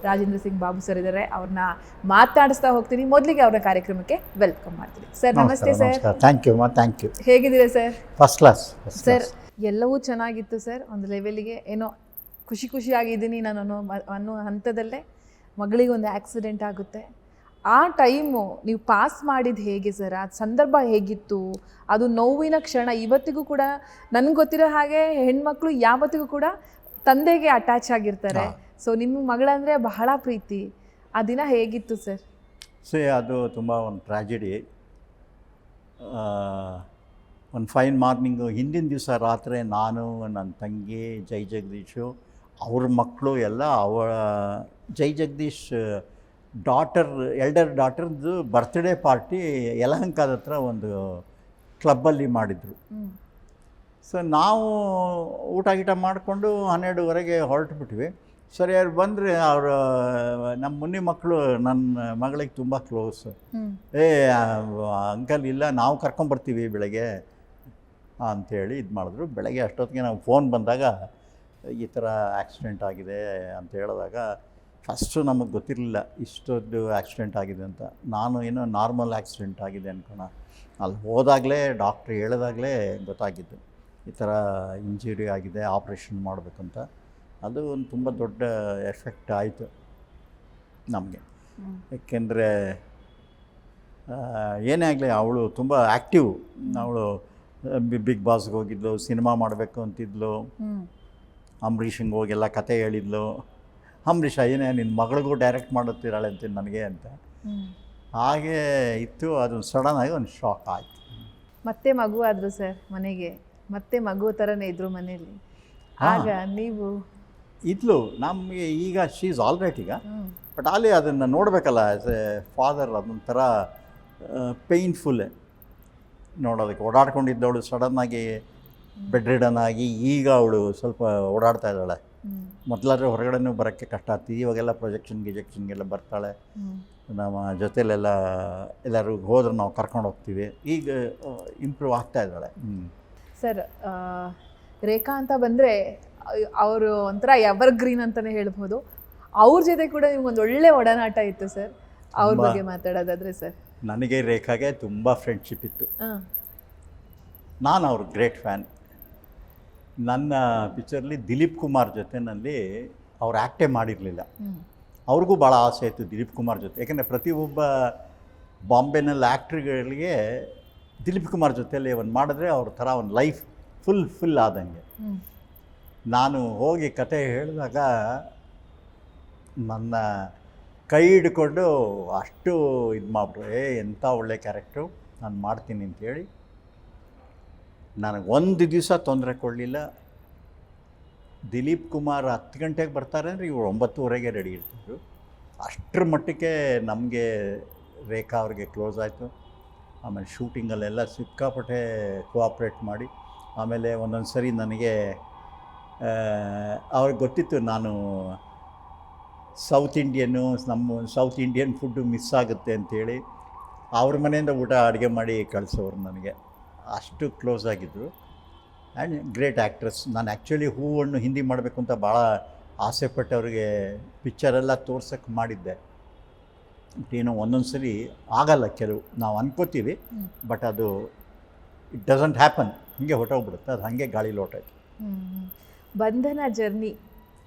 Rajendra Singh Babu sir ಇದ್ದಾರೆ, ಅವ್ರನ್ನ ಮಾತನಾಡಿಸ್ತಾ ಹೋಗ್ತೀನಿ. ಮೊದಲಿಗೆ ಅವ್ರ ಕಾರ್ಯಕ್ರಮಕ್ಕೆ ವೆಲ್ಕಮ್ ಮಾಡ್ತೀನಿ. ಸರ್ ನಮಸ್ತೆ sir. Thank you thank you. ಹೇಗಿದ್ದೀರಾ ಸರ್? First class sir. ಎಲ್ಲವೂ ಚೆನ್ನಾಗಿತ್ತು ಸರ್. ಒಂದು ಲೆವೆಲಿಗೆ ಏನೋ ಖುಷಿಯಾಗಿದ್ದೀನಿ ನಾನು ಅನ್ನೋ ಹಂತದಲ್ಲೇ ಮಗಳಿಗೆ ಒಂದು ಆಕ್ಸಿಡೆಂಟ್ ಆಗುತ್ತೆ. ಆ ಟೈಮು ನೀವು ಪಾಸ್ ಮಾಡಿದ್ದು ಹೇಗೆ ಸರ್? ಆ ಸಂದರ್ಭ ಹೇಗಿತ್ತು? ಅದು ನೋವಿನ ಕ್ಷಣ. ಇವತ್ತಿಗೂ ಕೂಡ ನನಗೆ ಗೊತ್ತಿರೋ ಹಾಗೆ ಹೆಣ್ಮಕ್ಳು ಯಾವತ್ತಿಗೂ ಕೂಡ ತಂದೆಗೆ ಅಟ್ಯಾಚ್ ಆಗಿರ್ತಾರೆ. ಸೊ ನಿಮ್ಮ ಮಗಳಂದರೆ ಬಹಳ ಪ್ರೀತಿ. ಆ ದಿನ ಹೇಗಿತ್ತು ಸರ್? ಅದು ತುಂಬ ಒಂದು ಟ್ರ್ಯಾಜಿಡಿ. ಒಂದು ಫೈನ್ ಮಾರ್ನಿಂಗು ಹಿಂದಿನ ದಿವಸ ರಾತ್ರಿ ನಾನು, ನನ್ನ ತಂಗಿ ಜೈ ಜಗದೀಶು, ಅವ್ರ ಮಕ್ಕಳು ಎಲ್ಲ ಜೈ ಜಗದೀಶ್ ಎಲ್ಡರ್ ಡಾಟರ್ದು ಬರ್ತ್ಡೇ ಪಾರ್ಟಿ ಯಲಹಂಕದ ಹತ್ರ ಒಂದು ಕ್ಲಬ್ಬಲ್ಲಿ ಮಾಡಿದರು. ಸೊ ನಾವು ಊಟ ಗೀಟ ಮಾಡಿಕೊಂಡು 12:30 ಹೊರಟುಬಿಟ್ವಿ. ಸರಿ, ಅವ್ರು ಬಂದರೆ ಅವರು ನಮ್ಮ ಮುನ್ನಿ ಮಕ್ಕಳು ನನ್ನ ಮಗಳಿಗೆ ತುಂಬ ಕ್ಲೋಸ್. ಅಂಕಲ್ ಇಲ್ಲ, ನಾವು ಕರ್ಕೊಂಬರ್ತೀವಿ ಬೆಳಗ್ಗೆ ಅಂಥೇಳಿ ಇದು ಮಾಡಿದ್ರು. ಬೆಳಗ್ಗೆ ಅಷ್ಟೊತ್ತಿಗೆ ನಾವು ಫೋನ್ ಬಂದಾಗ ಈ ಥರ ಆಕ್ಸಿಡೆಂಟ್ ಆಗಿದೆ ಅಂತ ಹೇಳಿದಾಗ ಫಸ್ಟು ನಮಗೆ ಗೊತ್ತಿರಲಿಲ್ಲ ಇಷ್ಟೊಂದು ಆಕ್ಸಿಡೆಂಟ್ ಆಗಿದೆ ಅಂತ. ನಾನು ಏನೋ ನಾರ್ಮಲ್ ಆಕ್ಸಿಡೆಂಟ್ ಆಗಿದೆ ಅನ್ಕೋಣ. ಅಲ್ಲಿ ಹೋದಾಗಲೇ ಡಾಕ್ಟ್ರ್ ಹೇಳಿದಾಗಲೇ ಗೊತ್ತಾಗಿದ್ದು ಈ ಥರ ಇಂಜುರಿ ಆಗಿದೆ, ಆಪ್ರೇಷನ್ ಮಾಡಬೇಕಂತ. ಅದು ಒಂದು ತುಂಬ ದೊಡ್ಡ ಎಫೆಕ್ಟ್ ಆಯಿತು ನಮಗೆ. ಏಕೆಂದರೆ ಏನೇ ಆಗಲಿ ಅವಳು ತುಂಬ ಆ್ಯಕ್ಟಿವ್. ಅವಳು ಬಿಗ್ ಬಾಸ್ಗೆ ಹೋಗಿದ್ಲು, ಸಿನಿಮಾ ಮಾಡಬೇಕು ಅಂತಿದ್ಲು, ಅಂಬರೀಷಂಗೆ ಹೋಗೆಲ್ಲ ಕತೆ ಹೇಳಿದ್ಲು. ಅಂಬರೀಷ ಏನೇ ನಿನ್ನ ಮಗಳಿಗೂ ಡೈರೆಕ್ಟ್ ಮಾಡುತ್ತೀರಾಳೆ ಅಂತೀನಿ ನನಗೆ ಅಂತ. ಹಾಗೆ ಇತ್ತು. ಅದು ಸಡನ್ನಾಗಿ ಒಂದು ಶಾಕ್ ಆಯಿತು. ಮತ್ತೆ ಮಗು ಆದರು ಸರ್ ಮನೆಗೆ. ಮತ್ತೆ ಮಗು ಥರನೇ ಇದ್ರು ಮನೆಯಲ್ಲಿ. ಆಗ ನೀವು ಇದ್ಲು ನಮಗೆ. ಈಗ ಶೀ ಈಸ್ ಆಲ್ ರೈಟ್ ಈಗ. ಬಟ್ ಅಲ್ಲಿ ಅದನ್ನು ನೋಡಬೇಕಲ್ಲ ಆ್ಯಸ್ ಎ ಫಾದರ್, ಅದೊಂಥರ ಪೇಯ್ನ್ಫುಲ್ಲೇ ನೋಡೋದಕ್ಕೆ. ಓಡಾಡ್ಕೊಂಡಿದ್ದವಳು ಸಡನ್ನಾಗಿ ಬೆಡ್ ರಿಡನ್ ಆಗಿ ಈಗ ಅವಳು ಸ್ವಲ್ಪ ಓಡಾಡ್ತಾ ಇದ್ದಾಳೆ. ಮೊದಲಾದ್ರೆ ಹೊರಗಡೆನೂ ಬರೋಕ್ಕೆ ಕಷ್ಟ ಆಗ್ತಿದೆ. ಇವಾಗೆಲ್ಲ ಗಿಜೆಕ್ಷನ್ಗೆಲ್ಲ ಬರ್ತಾಳೆ. ನಮ್ಮ ಜೊತೆಲೆಲ್ಲ ಎಲ್ಲರೂ ಹೋದ್ರೆ ನಾವು ಕರ್ಕೊಂಡು ಹೋಗ್ತೀವಿ. ಈಗ ಇಂಪ್ರೂವ್ ಆಗ್ತಾ ಇದ್ದಾಳೆ. ಸರ್, ರೇಖಾ ಅಂತ ಬಂದರೆ ಅವರು ಒಂಥರ ಎವರ್ ಗ್ರೀನ್ ಅಂತಲೇ ಹೇಳ್ಬೋದು. ಅವ್ರ ಜೊತೆ ಕೂಡ ನಿಮ್ಗೊಂದು ಒಳ್ಳೆ ಒಡನಾಟ ಇತ್ತು ಸರ್. ಅವ್ರ ಬಗ್ಗೆ ಮಾತಾಡೋದಾದರೆ ಸರ್? ನನಗೆ ರೇಖಾಗೆ ತುಂಬ ಫ್ರೆಂಡ್ಶಿಪ್ ಇತ್ತು. ನಾನು ಅವ್ರ ಗ್ರೇಟ್ ಫ್ಯಾನ್. ನನ್ನ ಪಿಕ್ಚರ್ಲಿ ದಿಲೀಪ್ ಕುಮಾರ್ ಜೊತೆನಲ್ಲಿ ಅವ್ರು ಆ್ಯಕ್ಟೇ ಮಾಡಿರಲಿಲ್ಲ. ಅವ್ರಿಗೂ ಭಾಳ ಆಸೆ ಇತ್ತು ದಿಲೀಪ್ ಕುಮಾರ್ ಜೊತೆ. ಯಾಕೆಂದರೆ ಪ್ರತಿಯೊಬ್ಬ ಬಾಂಬೆನಲ್ಲಿ ಆ್ಯಕ್ಟ್ರುಗಳಿಗೆ ದಿಲೀಪ್ ಕುಮಾರ್ ಜೊತೆಯಲ್ಲಿ ಒಂದು ಮಾಡಿದ್ರೆ ಅವ್ರ ಥರ ಒಂದು ಲೈಫ್ ಫುಲ್ ಆದಂಗೆ. ನಾನು ಹೋಗಿ ಕತೆ ಹೇಳಿದಾಗ ನನ್ನ ಕೈ ಹಿಡ್ಕೊಂಡು ಅಷ್ಟು ಇದು ಮಾಡಿಬಿಟ್ರು. ಎಂಥ ಒಳ್ಳೆ ಕ್ಯಾರೆಕ್ಟ್ರು, ನಾನು ಮಾಡ್ತೀನಿ ಅಂತೇಳಿ ನನಗೆ ಒಂದು ದಿವಸ ತೊಂದರೆ ಕೊಡಲಿಲ್ಲ. ದಿಲೀಪ್ ಕುಮಾರ್ 10 ಗಂಟೆಗೆ ಬರ್ತಾರೆ ಅಂದರೆ ಇವರು 9:30ಗೆ ರೆಡಿ ಇರ್ತಿದ್ರು. ಅಷ್ಟರ ಮಟ್ಟಕ್ಕೆ ನಮಗೆ ರೇಖಾ ಅವ್ರಿಗೆ ಕ್ಲೋಸ್ ಆಯಿತು. ಆಮೇಲೆ ಶೂಟಿಂಗಲ್ಲೆಲ್ಲ ಸಿಕ್ಕಾಪಟ್ಟೆ ಕೋಆಪ್ರೇಟ್ ಮಾಡಿ, ಆಮೇಲೆ ಒಂದೊಂದು ಸರಿ ನನಗೆ ಅವ್ರಿಗೆ ಗೊತ್ತಿತ್ತು ನಾನು ನಮ್ಮ ಸೌತ್ ಇಂಡಿಯನ್ ಫುಡ್ಡು ಮಿಸ್ ಆಗುತ್ತೆ ಅಂಥೇಳಿ ಅವ್ರ ಮನೆಯಿಂದ ಊಟ ಅಡುಗೆ ಮಾಡಿ ಕಳಿಸೋರು ನನಗೆ. ಅಷ್ಟು ಕ್ಲೋಸ್ ಆಗಿದ್ದರು. And great actress. ನಾನು ಆ್ಯಕ್ಚುಲಿ ಹೂವನ್ನು ಹಿಂದಿ ಮಾಡಬೇಕು ಅಂತ ಭಾಳ ಆಸೆಪಟ್ಟವ್ರಿಗೆ ಪಿಕ್ಚರೆಲ್ಲ ತೋರ್ಸೋಕ್ಕೆ ಮಾಡಿದ್ದೆ. ಬಟ್ ಏನೋ ಒಂದೊಂದು ಸರಿ ಆಗಲ್ಲ. ಕೆಲವು ನಾವು ಅನ್ಕೋತೀವಿ, ಬಟ್ ಅದು ಇಟ್ ಡಸಂಟ್ ಹ್ಯಾಪನ್. ಹಾಗೆ ಹೊಟ್ಟೋಗ್ಬಿಡುತ್ತೆ. ಅದು ಹಾಗೆ ಗಾಳಿಲಿ ಹೊಟ್ಟೋಯ್ತು. ಬಂಧನ ಜರ್ನಿ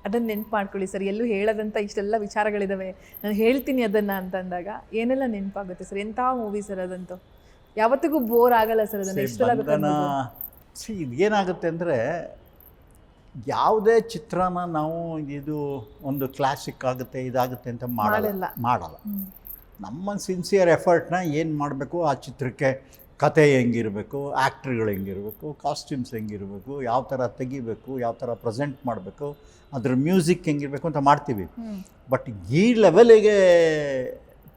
ಅದನ್ನು ನೆನ್ಪು ಮಾಡ್ಕೊಳ್ಳಿ ಸರ್. ಎಲ್ಲೂ ಹೇಳೋದಂಥ ಇಷ್ಟೆಲ್ಲ ವಿಚಾರಗಳಿದ್ದಾವೆ, ನಾನು ಹೇಳ್ತೀನಿ ಅದನ್ನು ಅಂತಂದಾಗ ಏನೆಲ್ಲ ನೆನಪಾಗುತ್ತೆ ಸರ್? ಎಂಥ ಮೂವಿ ಸರ್ ಅದಂತೂ. ಯಾವತ್ತಿಗೂ ಬೋರ್ ಆಗಲ್ಲ ಸರ್ ಅದನ್ನು ಎಷ್ಟೆಲ್ಲ. ಇದೇನಾಗುತ್ತೆ ಅಂದರೆ ಯಾವುದೇ ಚಿತ್ರನ ನಾವು ಇದು ಒಂದು ಕ್ಲಾಸಿಕ್ ಆಗುತ್ತೆ ಇದಾಗುತ್ತೆ ಅಂತ ಮಾಡಲ್ಲ. ನಮ್ಮ ಸಿನ್ಸಿಯರ್ ಎಫರ್ಟ್ನ ಏನು ಮಾಡಬೇಕು, ಆ ಚಿತ್ರಕ್ಕೆ ಕತೆ ಹೆಂಗಿರಬೇಕು, ಆ್ಯಕ್ಟ್ರುಗಳು ಹೆಂಗಿರಬೇಕು, ಕಾಸ್ಟ್ಯೂಮ್ಸ್ ಹೆಂಗಿರಬೇಕು, ಯಾವ ಥರ ತೆಗಿಬೇಕು, ಯಾವ ಥರ ಪ್ರೆಸೆಂಟ್ ಮಾಡಬೇಕು, ಅದ್ರ ಮ್ಯೂಸಿಕ್ ಹೆಂಗಿರಬೇಕು ಅಂತ ಮಾಡ್ತೀವಿ. ಬಟ್ ಈ ಲೆವೆಲಿಗೆ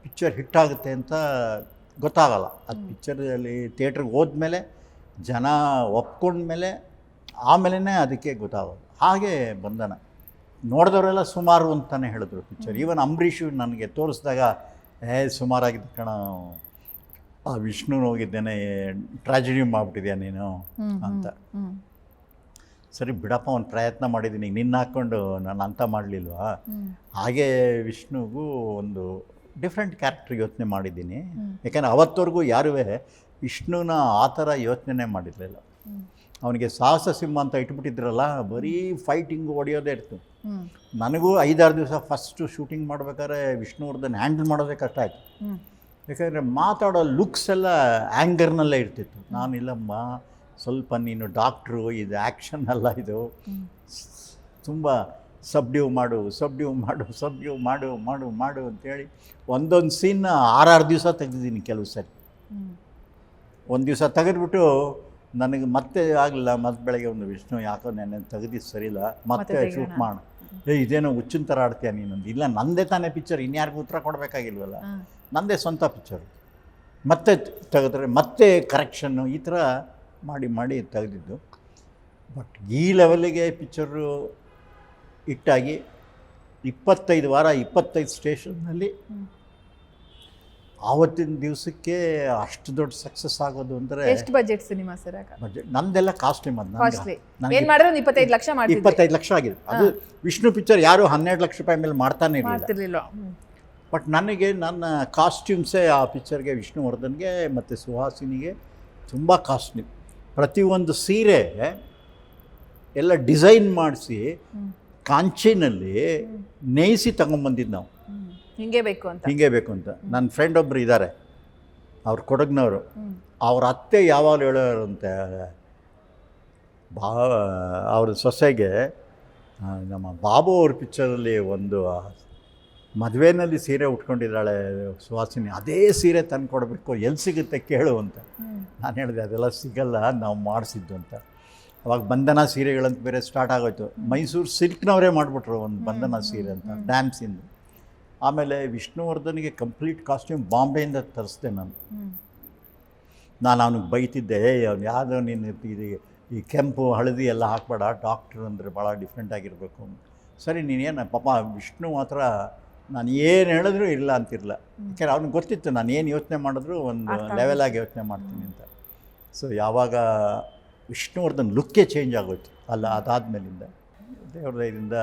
ಪಿಕ್ಚರ್ ಹಿಟ್ಟಾಗುತ್ತೆ ಅಂತ ಗೊತ್ತಾಗಲ್ಲ. ಅದು ಪಿಕ್ಚರಲ್ಲಿ ಥಿಯೇಟ್ರಿಗೆ ಹೋದ್ಮೇಲೆ ಜನ ಒಪ್ಕೊಂಡ್ಮೇಲೆ ಆಮೇಲೆ ಅದಕ್ಕೆ ಗೊತ್ತಾಗೋದು. ಹಾಗೆ ಬಂಧನ ನೋಡಿದವರೆಲ್ಲ ಸುಮಾರು ಅಂತಲೇ ಹೇಳಿದ್ರು ಪಿಕ್ಚರ್. ಈವನ್ ಅಂಬರೀಷು ನನಗೆ ತೋರಿಸಿದಾಗ ಸುಮಾರಾಗಿದ್ದ ಕಣ, ಆ ವಿಷ್ಣು ಹೋಗಿದ್ದೇನೆ, ಟ್ರಾಜಿಡಿ ಮಾಡಿಬಿಟ್ಟಿದ್ಯಾ ನೀನು ಅಂತ. ಸರಿ ಬಿಡಪ್ಪ ಒಂದು ಪ್ರಯತ್ನ ಮಾಡಿದ್ದೀನಿ ನಿನ್ನ ಹಾಕ್ಕೊಂಡು ನಾನು ಅಂತ ಮಾಡಲಿಲ್ವಾ. ಹಾಗೆ ವಿಷ್ಣುಗೂ ಒಂದು ಡಿಫ್ರೆಂಟ್ ಕ್ಯಾರೆಕ್ಟರ್ ಯೋಚನೆ ಮಾಡಿದ್ದೀನಿ. ಯಾಕೆಂದರೆ ಅವತ್ತವರೆಗೂ ಯಾರೂ ವಿಷ್ಣುನ ಆ ಥರ ಯೋಚನೆ ಮಾಡಿರಲಿಲ್ಲ. ಅವನಿಗೆ ಸಾಹಸ ಸಿಂಹ ಅಂತ ಇಟ್ಬಿಟ್ಟಿದ್ರಲ್ಲ, ಬರೀ ಫೈಟಿಂಗು ಹೊಡೆಯೋದೇ ಇರ್ತು. ನನಗೂ 5-6 ದಿವಸ ಫಸ್ಟು ಶೂಟಿಂಗ್ ಮಾಡ್ಬೇಕಾದ್ರೆ ವಿಷ್ಣುವರ್ಧನ್ ಹ್ಯಾಂಡಲ್ ಮಾಡೋದೇ ಕಷ್ಟ ಆಯಿತು. ಯಾಕಂದರೆ ಮಾತಾಡೋ ಲುಕ್ಸ್ ಎಲ್ಲ ಆ್ಯಂಗರ್ನಲ್ಲೇ ಇರ್ತಿತ್ತು. ನಾನಿಲ್ಲಮ್ಮ ಸ್ವಲ್ಪ ನೀನು ಡಾಕ್ಟ್ರು, ಇದು ಆ್ಯಕ್ಷನ್ ಅಲ್ಲ, ಇದು ತುಂಬ ಸಬ್ಡ್ಯೂ ಮಾಡು ಅಂತೇಳಿ ಒಂದೊಂದು ಸೀನ್ನ 6-6 ದಿವಸ ತೆಗೆದಿದ್ದೀನಿ ಕೆಲವು ಸರಿ. ಒಂದು ದಿವಸ ತೆಗೆದ್ಬಿಟ್ಟು ನನಗೆ ಮತ್ತೆ ಆಗಲಿಲ್ಲ, ಮತ್ತೆ ಬೆಳಗ್ಗೆ ಒಂದು ವಿಷ್ಣು ಯಾಕೋ ನೆನ್ನೆ ತೆಗೆದಿದ್ದು ಸರಿಯಿಲ್ಲ, ಮತ್ತೆ ಶೂಟ್ ಮಾಡು. ಇದೇನೋ ಹುಚ್ಚಿನ ಥರ ಆಡ್ತೀಯ ನೀನೊಂದು. ಇಲ್ಲ, ನಂದೇ ತಾನೇ ಪಿಕ್ಚರ್, ಇನ್ಯಾರಿಗೂ ಉತ್ತರ ಕೊಡಬೇಕಾಗಿಲ್ವಲ್ಲ, ನಂದೇ ಸ್ವಂತ ಪಿಕ್ಚರು. ಮತ್ತೆ ತೆಗೆದ್ರೆ ಮತ್ತೆ ಕರೆಕ್ಷನ್ನು, ಈ ಥರ ಮಾಡಿ ತೆಗೆದಿದ್ದು. ಬಟ್ ಈ ಲೆವೆಲ್ಲಿಗೆ ಪಿಕ್ಚರು ಹಿಟ್ಟಾಗಿ 25 ವಾರ 25 ಸ್ಟೇಷನ್ನಲ್ಲಿ ಆವತ್ತಿನ ದಿವಸಕ್ಕೆ ಅಷ್ಟು ದೊಡ್ಡ ಸಕ್ಸಸ್ ಆಗೋದು ಅಂದರೆ. ಎಷ್ಟು ಬಜೆಟ್ ಸಿನಿಮಾ ಸರ್? ಬಜೆಟ್ ನಂದೆಲ್ಲ ಕಾಸ್ಟ್ಲಿ. ಏನು ಮಾಡಿದ್ರು 25 ಲಕ್ಷ ಮಾಡ್ತಿದ್ದೆ. 25 ಲಕ್ಷ ಆಗಿದೆ. ಅದು ವಿಷ್ಣು ಪಿಕ್ಚರ್ ಯಾರು 12 ಲಕ್ಷ ರೂಪಾಯಿ ಮೇಲೆ ಮಾಡ್ತಾನೆ ಇರಲಿಲ್ಲ. ಬಟ್ ನನಗೆ ನನ್ನ ಕಾಸ್ಟ್ಯೂಮ್ಸೇ ಆ ಪಿಕ್ಚರ್ಗೆ, ವಿಷ್ಣುವರ್ಧನ್ಗೆ ಮತ್ತು ಸುಹಾಸಿನಿಗೆ ತುಂಬ ಕಾಸ್ಟ್ಲಿ. ಪ್ರತಿಯೊಂದು ಸೀರೆ ಎಲ್ಲ ಡಿಸೈನ್ ಮಾಡಿಸಿ ಕಾಂಚಿನಲ್ಲಿ ನೇಯಿಸಿ ತಗೊಂಬಂದಿದ್ದು ನಾವು. ಹಿಂಗೆ ಬೇಕು ಅಂತ. ನನ್ನ ಫ್ರೆಂಡ್ ಒಬ್ಬರು ಇದ್ದಾರೆ, ಅವ್ರು ಕೊಡಗ್ನವರು. ಅವ್ರ ಅತ್ತೆ ಯಾವಾಗಲೂ ಹೇಳೋರಂತೆ, ಅವ್ರ ಸೊಸೆಗೆ ನಮ್ಮ ಬಾಬು ಅವ್ರ ಪಿಕ್ಚರಲ್ಲಿ ಒಂದು ಮದುವೆನಲ್ಲಿ ಸೀರೆ ಉಟ್ಕೊಂಡಿದ್ದಾಳೆ ಸುಹಾಸಿನಿ, ಅದೇ ಸೀರೆ ತಂದು ಕೊಡಬೇಕು, ಎಲ್ಲಿ ಸಿಗುತ್ತೆ ಕೇಳು ಅಂತ. ನಾನು ಹೇಳಿದೆ ಅದೆಲ್ಲ ಸಿಗಲ್ಲ, ನಾವು ಮಾಡಿಸಿದ್ದು ಅಂತ. ಅವಾಗ ಬಂಧನ ಸೀರೆಗಳಂತ ಬೇರೆ ಸ್ಟಾರ್ಟ್ ಆಗೋಯ್ತು. ಮೈಸೂರು ಸಿಲ್ಕ್ನವರೇ ಮಾಡಿಬಿಟ್ರು ಒಂದು ಬಂಧನ ಸೀರೆ ಅಂತ, ಡ್ಯಾನ್ಸಿಂದು. ಆಮೇಲೆ ವಿಷ್ಣುವರ್ಧನ್ಗೆ ಕಂಪ್ಲೀಟ್ ಕಾಸ್ಟ್ಯೂಮ್ ಬಾಂಬೆಯಿಂದ ತರಿಸ್ದೆ ನಾನು ಅವನಿಗೆ ಬೈತಿದ್ದೆ, ಅವ್ನು ಯಾವುದೋ ನೀನು ಈ ಕೆಂಪು ಹಳದಿ ಎಲ್ಲ ಹಾಕ್ಬೇಡ, ಡಾಕ್ಟ್ರು ಅಂದರೆ ಭಾಳ ಡಿಫ್ರೆಂಟ್ ಆಗಿರಬೇಕು. ಸರಿ ನೀನೇನು ಪಾಪ ವಿಷ್ಣು ಮಾತ್ರ ನಾನು ಏನು ಹೇಳಿದ್ರು ಇಲ್ಲ ಅಂತಿರಲ್ಲ. ಯಾಕೆಂದ್ರೆ ಅವ್ನಿಗೆ ಗೊತ್ತಿತ್ತು ನಾನು ಏನು ಯೋಚನೆ ಮಾಡಿದ್ರು ಒಂದು ಲೆವೆಲಾಗಿ ಯೋಚನೆ ಮಾಡ್ತೀನಿ ಅಂತ. ಸೊ ಯಾವಾಗ ವಿಷ್ಣುವರ್ಧನ್ ಲುಕ್ಕೇ ಚೇಂಜ್ ಆಗೋಯ್ತು ಅದಾದಮೇಲಿಂದ. ದೇವ್ರ ದಯದಿಂದ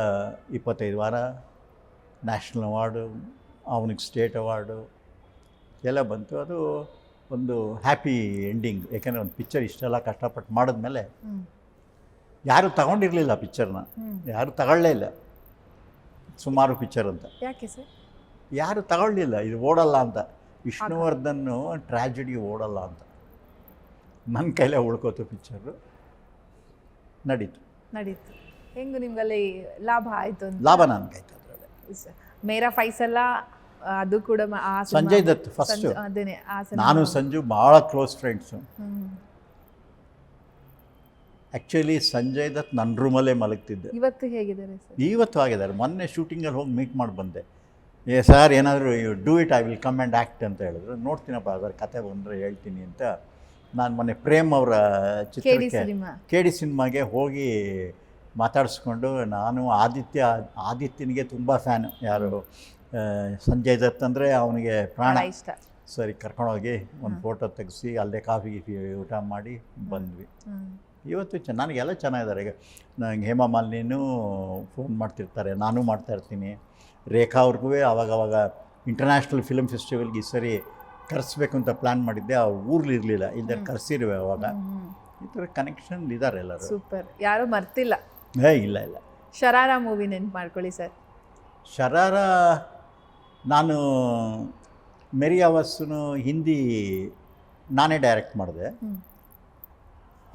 25 ವಾರ ನ್ಯಾಷನಲ್ ಅವಾರ್ಡು, ಅವನಿಗೆ ಸ್ಟೇಟ್ ಅವಾರ್ಡು ಎಲ್ಲ ಬಂತು. ಅದು ಒಂದು ಹ್ಯಾಪಿ ಎಂಡಿಂಗ್. ಯಾಕೆಂದರೆ ಒಂದು ಪಿಕ್ಚರ್ ಇಷ್ಟೆಲ್ಲ ಕಷ್ಟಪಟ್ಟು ಮಾಡಿದ್ಮೇಲೆ ಯಾರೂ ತಗೊಂಡಿರಲಿಲ್ಲ ಪಿಕ್ಚರ್ನ, ಯಾರೂ ತಗೊಳ್ಳೇ ಇಲ್ಲ. ಸುಮಾರು ಪಿಕ್ಚರ್ ಅಂತ ಯಾಕೆ ಸರ್ ಯಾರು ತಗೊಳ್ಳಿಲ್ಲ, ಇದು ಓಡಲ್ಲ ಅಂತ. ವಿಷ್ಣುವರ್ಧನ್ನು ಟ್ರ್ಯಾಜಿಡಿ ಓಡಲ್ಲ ಅಂತ ನನ್ನ ಕೈಲೇ ಉಳ್ಕೋತು ಪಿಕ್ಚರು. ನಡೀತು. ಹೆಂಗೆ ನಿಮ್ಗಲ್ಲಿ ಲಾಭ ಆಯಿತು? ಲಾಭ ನನಗಾಯ್ತು ಅದರಲ್ಲಿ. ಮೇರಾ ಫೈಸಲ್ಲ ಅದು ಕೂಡ ಸಂಜಯ್ ದತ್ ಫಸ್ಟು. ಅದೇನೆ, ನಾನು ಸಂಜು ಭಾಳ close friends. Actually Sanjay Dutt ನನ್ನ ರೂಮಲ್ಲೇ ಮಲಗ್ತಿದ್ದೆ. ಇವತ್ತು ಹೇಗಿದ್ದಾರೆ ಸರ್? ಇವತ್ತು ಆಗಿದ್ದಾರೆ. ಮೊನ್ನೆ ಶೂಟಿಂಗಲ್ಲಿ ಹೋಗಿ ಮೀಟ್ ಮಾಡಿ ಬಂದೆ. ಸರ್ ಏನಾದರೂ do it, I will come and act ಅಂತ ಹೇಳಿದ್ರು. ನೋಡ್ತೀನಪ್ಪ, ಅದರ ಕತೆ ಬಂದರೆ ಹೇಳ್ತೀನಿ ಅಂತ. ನಾನು ಮೊನ್ನೆ ಪ್ರೇಮ್ ಅವರ ಚಿತ್ರಕ್ಕೆ KD ಸಿನಿಮಾಗೆ ಹೋಗಿ ಮಾತಾಡಿಸ್ಕೊಂಡು, ನಾನು ಆದಿತ್ಯನಿಗೆ ತುಂಬ ಫ್ಯಾನು. ಯಾರು ಸಂಜಯ್ ದತ್ ಅಂದರೆ ಅವನಿಗೆ ಪ್ರಾಣ ಇಷ್ಟ. ಸರಿ ಕರ್ಕೊಂಡೋಗಿ ಒಂದು ಫೋಟೋ ತೆಗೆಸಿ ಅಲ್ಲೇ ಕಾಫಿ ಊಟ ಮಾಡಿ ಬಂದ್ವಿ. ಇವತ್ತು ನನಗೆಲ್ಲ ಚೆನ್ನಾಗಿದ್ದಾರೆ. ಈಗ ನನಗೆ ಹೇಮಾ ಮಾಲಿನಿನೂ ಫೋನ್ ಮಾಡ್ತಿರ್ತಾರೆ, ನಾನು ಮಾಡ್ತಾಯಿರ್ತೀನಿ. ರೇಖಾ ಅವ್ರಿಗೂ ಆವಾಗವಾಗ ಇಂಟರ್ನ್ಯಾಷನಲ್ ಫಿಲ್ಮ್ ಫೆಸ್ಟಿವಲ್ಗೆ ಈ ಸರಿ ಕರೆಸ್ಬೇಕು ಅಂತ ಪ್ಲ್ಯಾನ್ ಮಾಡಿದ್ದೆ. ಅವ್ರು ಊರ್ಲಿರಲಿಲ್ಲ, ಇಲ್ಲದೆ ಕರೆಸಿರುವೆ ಅವಾಗ. ಈ ಥರ ಕನೆಕ್ಷನ್ ಇದ್ದಾರೆ ಎಲ್ಲರೂ. ಸೂಪರ್. ಯಾರೂ ಮರ್ತಿಲ್ಲ. ಇಲ್ಲ. ಶರಾರ ಮೂವಿ ನೆನ್ಪು ಮಾಡ್ಕೊಳ್ಳಿ ಸರ್. ಶರಾರ ನಾನು ಮೇರಿ ಆವಾಸ್ನು ಹಿಂದಿ ನಾನೇ ಡೈರೆಕ್ಟ್ ಮಾಡಿದೆ.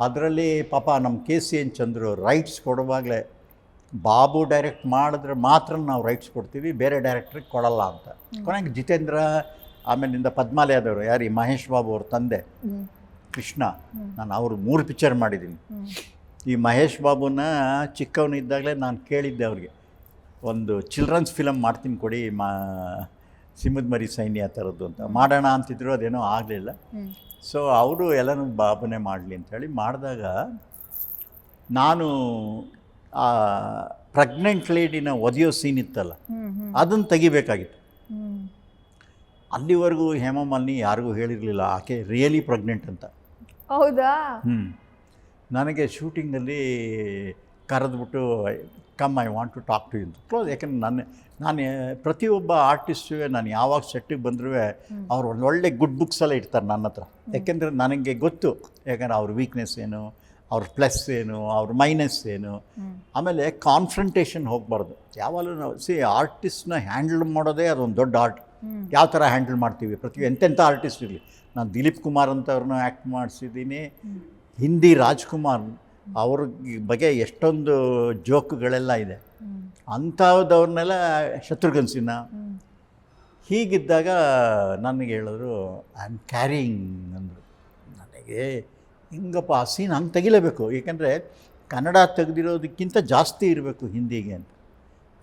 ಅದರಲ್ಲಿ ಪಾಪ ನಮ್ಮ KCN ಚಂದ್ರು ರೈಟ್ಸ್ ಕೊಡುವಾಗಲೇ, ಬಾಬು ಡೈರೆಕ್ಟ್ ಮಾಡಿದ್ರೆ ಮಾತ್ರ ನಾವು ರೈಟ್ಸ್ ಕೊಡ್ತೀವಿ, ಬೇರೆ ಡೈರೆಕ್ಟ್ರಿಗೆ ಕೊಡಲ್ಲ ಅಂತ. ಕೊನೆಗೆ ಜಿತೇಂದ್ರ, ಆಮೇಲಿಂದ ಪದ್ಮಾಲಿ ಆದವರು, ಯಾರು ಈ ಮಹೇಶ್ ಬಾಬು ಅವ್ರ ತಂದೆ ಕೃಷ್ಣ, ನಾನು ಅವರು 3 ಪಿಕ್ಚರ್ ಮಾಡಿದ್ದೀನಿ. ಈ ಮಹೇಶ್ ಬಾಬುನ ಚಿಕ್ಕವನಿದ್ದಾಗಲೇ ನಾನು ಕೇಳಿದ್ದೆ ಅವ್ರಿಗೆ, ಒಂದು ಚಿಲ್ಡ್ರನ್ಸ್ ಫಿಲಮ್ ಮಾಡ್ತೀನಿ ಕೊಡಿ, ಸಿಂಹದ ಮರಿ ಸೈನ್ಯ ಆ ಥರದ್ದು ಅಂತ. ಮಾಡೋಣ ಅಂತಿದ್ರು, ಅದೇನೋ ಆಗಲಿಲ್ಲ. ಸೊ ಅವರು ಎಲ್ಲನೂ ಬಾಬುನೇ ಮಾಡಲಿ ಅಂಥೇಳಿ ಮಾಡಿದಾಗ, ನಾನು ಆ ಪ್ರೆಗ್ನೆಂಟ್ ಲೇಡಿನ ಒದೆಯೋ ಸೀನ್ ಇತ್ತಲ್ಲ, ಅದನ್ನು ತೆಗಿಬೇಕಾಗಿತ್ತು. ಅಲ್ಲಿವರೆಗೂ ಹೇಮಾ ಮಾಲಿನಿ ಯಾರಿಗೂ ಹೇಳಿರಲಿಲ್ಲ ಆಕೆ ರಿಯಲಿ ಪ್ರೆಗ್ನೆಂಟ್ ಅಂತ. ಹೌದಾ? ನನಗೆ ಶೂಟಿಂಗಲ್ಲಿ ಕರೆದ್ಬಿಟ್ಟು come I want to talk to you ಅಂತ ಕ್ಲೋಸ್. ಯಾಕಂದ್ರೆ ನಾನು ಪ್ರತಿಯೊಬ್ಬ ಆರ್ಟಿಸ್ಟು ನಾನು ಯಾವಾಗ ಸೆಟ್ಟಿಗೆ ಬಂದರೂ ಅವ್ರು ಒಳ್ಳೊಳ್ಳೆ ಗುಡ್ ಬುಕ್ಸ್ ಎಲ್ಲ ಇರ್ತಾರೆ ನನ್ನ ಹತ್ರ. ಯಾಕೆಂದರೆ ನನಗೆ ಗೊತ್ತು, ಯಾಕಂದರೆ ಅವ್ರ ವೀಕ್ನೆಸ್ ಏನು, ಅವ್ರ ಪ್ಲಸ್ ಏನು, ಅವ್ರ ಮೈನಸ್ ಏನು. ಆಮೇಲೆ ಕಾನ್ಫ್ರಂಟೇಷನ್ ಹೋಗಬಾರ್ದು ಯಾವಾಗಲೂ. ನಾವು ಆರ್ಟಿಸ್ಟ್ನ ಹ್ಯಾಂಡಲ್ ಮಾಡೋದೇ ಅದೊಂದು ದೊಡ್ಡ ಆರ್ಟ್. ಯಾವ ಥರ ಹ್ಯಾಂಡಲ್ ಮಾಡ್ತೀವಿ ಎಂತೆಂಥ ಆರ್ಟಿಸ್ಟ್ ಇರಲಿ. ನಾನು ದಿಲೀಪ್ ಕುಮಾರ್ ಅಂತವ್ರನ್ನ ಆ್ಯಕ್ಟ್ ಮಾಡಿಸಿದ್ದೀನಿ. ಹಿಂದಿ ರಾಜ್ಕುಮಾರ್ ಅವ್ರ ಬಗ್ಗೆ ಎಷ್ಟೊಂದು ಜೋಕ್ಗಳೆಲ್ಲ ಇದೆ. ಅಂಥದ್ದವ್ರನ್ನೆಲ್ಲ ಶತ್ರುಘ್ನ ಸಿನ್ಹಾ. ಹೀಗಿದ್ದಾಗ ನನಗೆ ಹೇಳಿದ್ರು ಐ ಆಮ್ ಕ್ಯಾರಿಂಗ್ ಅಂದರು. ನನಗೆ ಹಿಂಗಪ್ಪ ಆ ಸೀನ್ ಹಂಗೆ ತೆಗಿಲೇಬೇಕು, ಏಕೆಂದರೆ ಕನ್ನಡ ತೆಗೆದಿರೋದಕ್ಕಿಂತ ಜಾಸ್ತಿ ಇರಬೇಕು ಹಿಂದಿಗೆ ಅಂತ.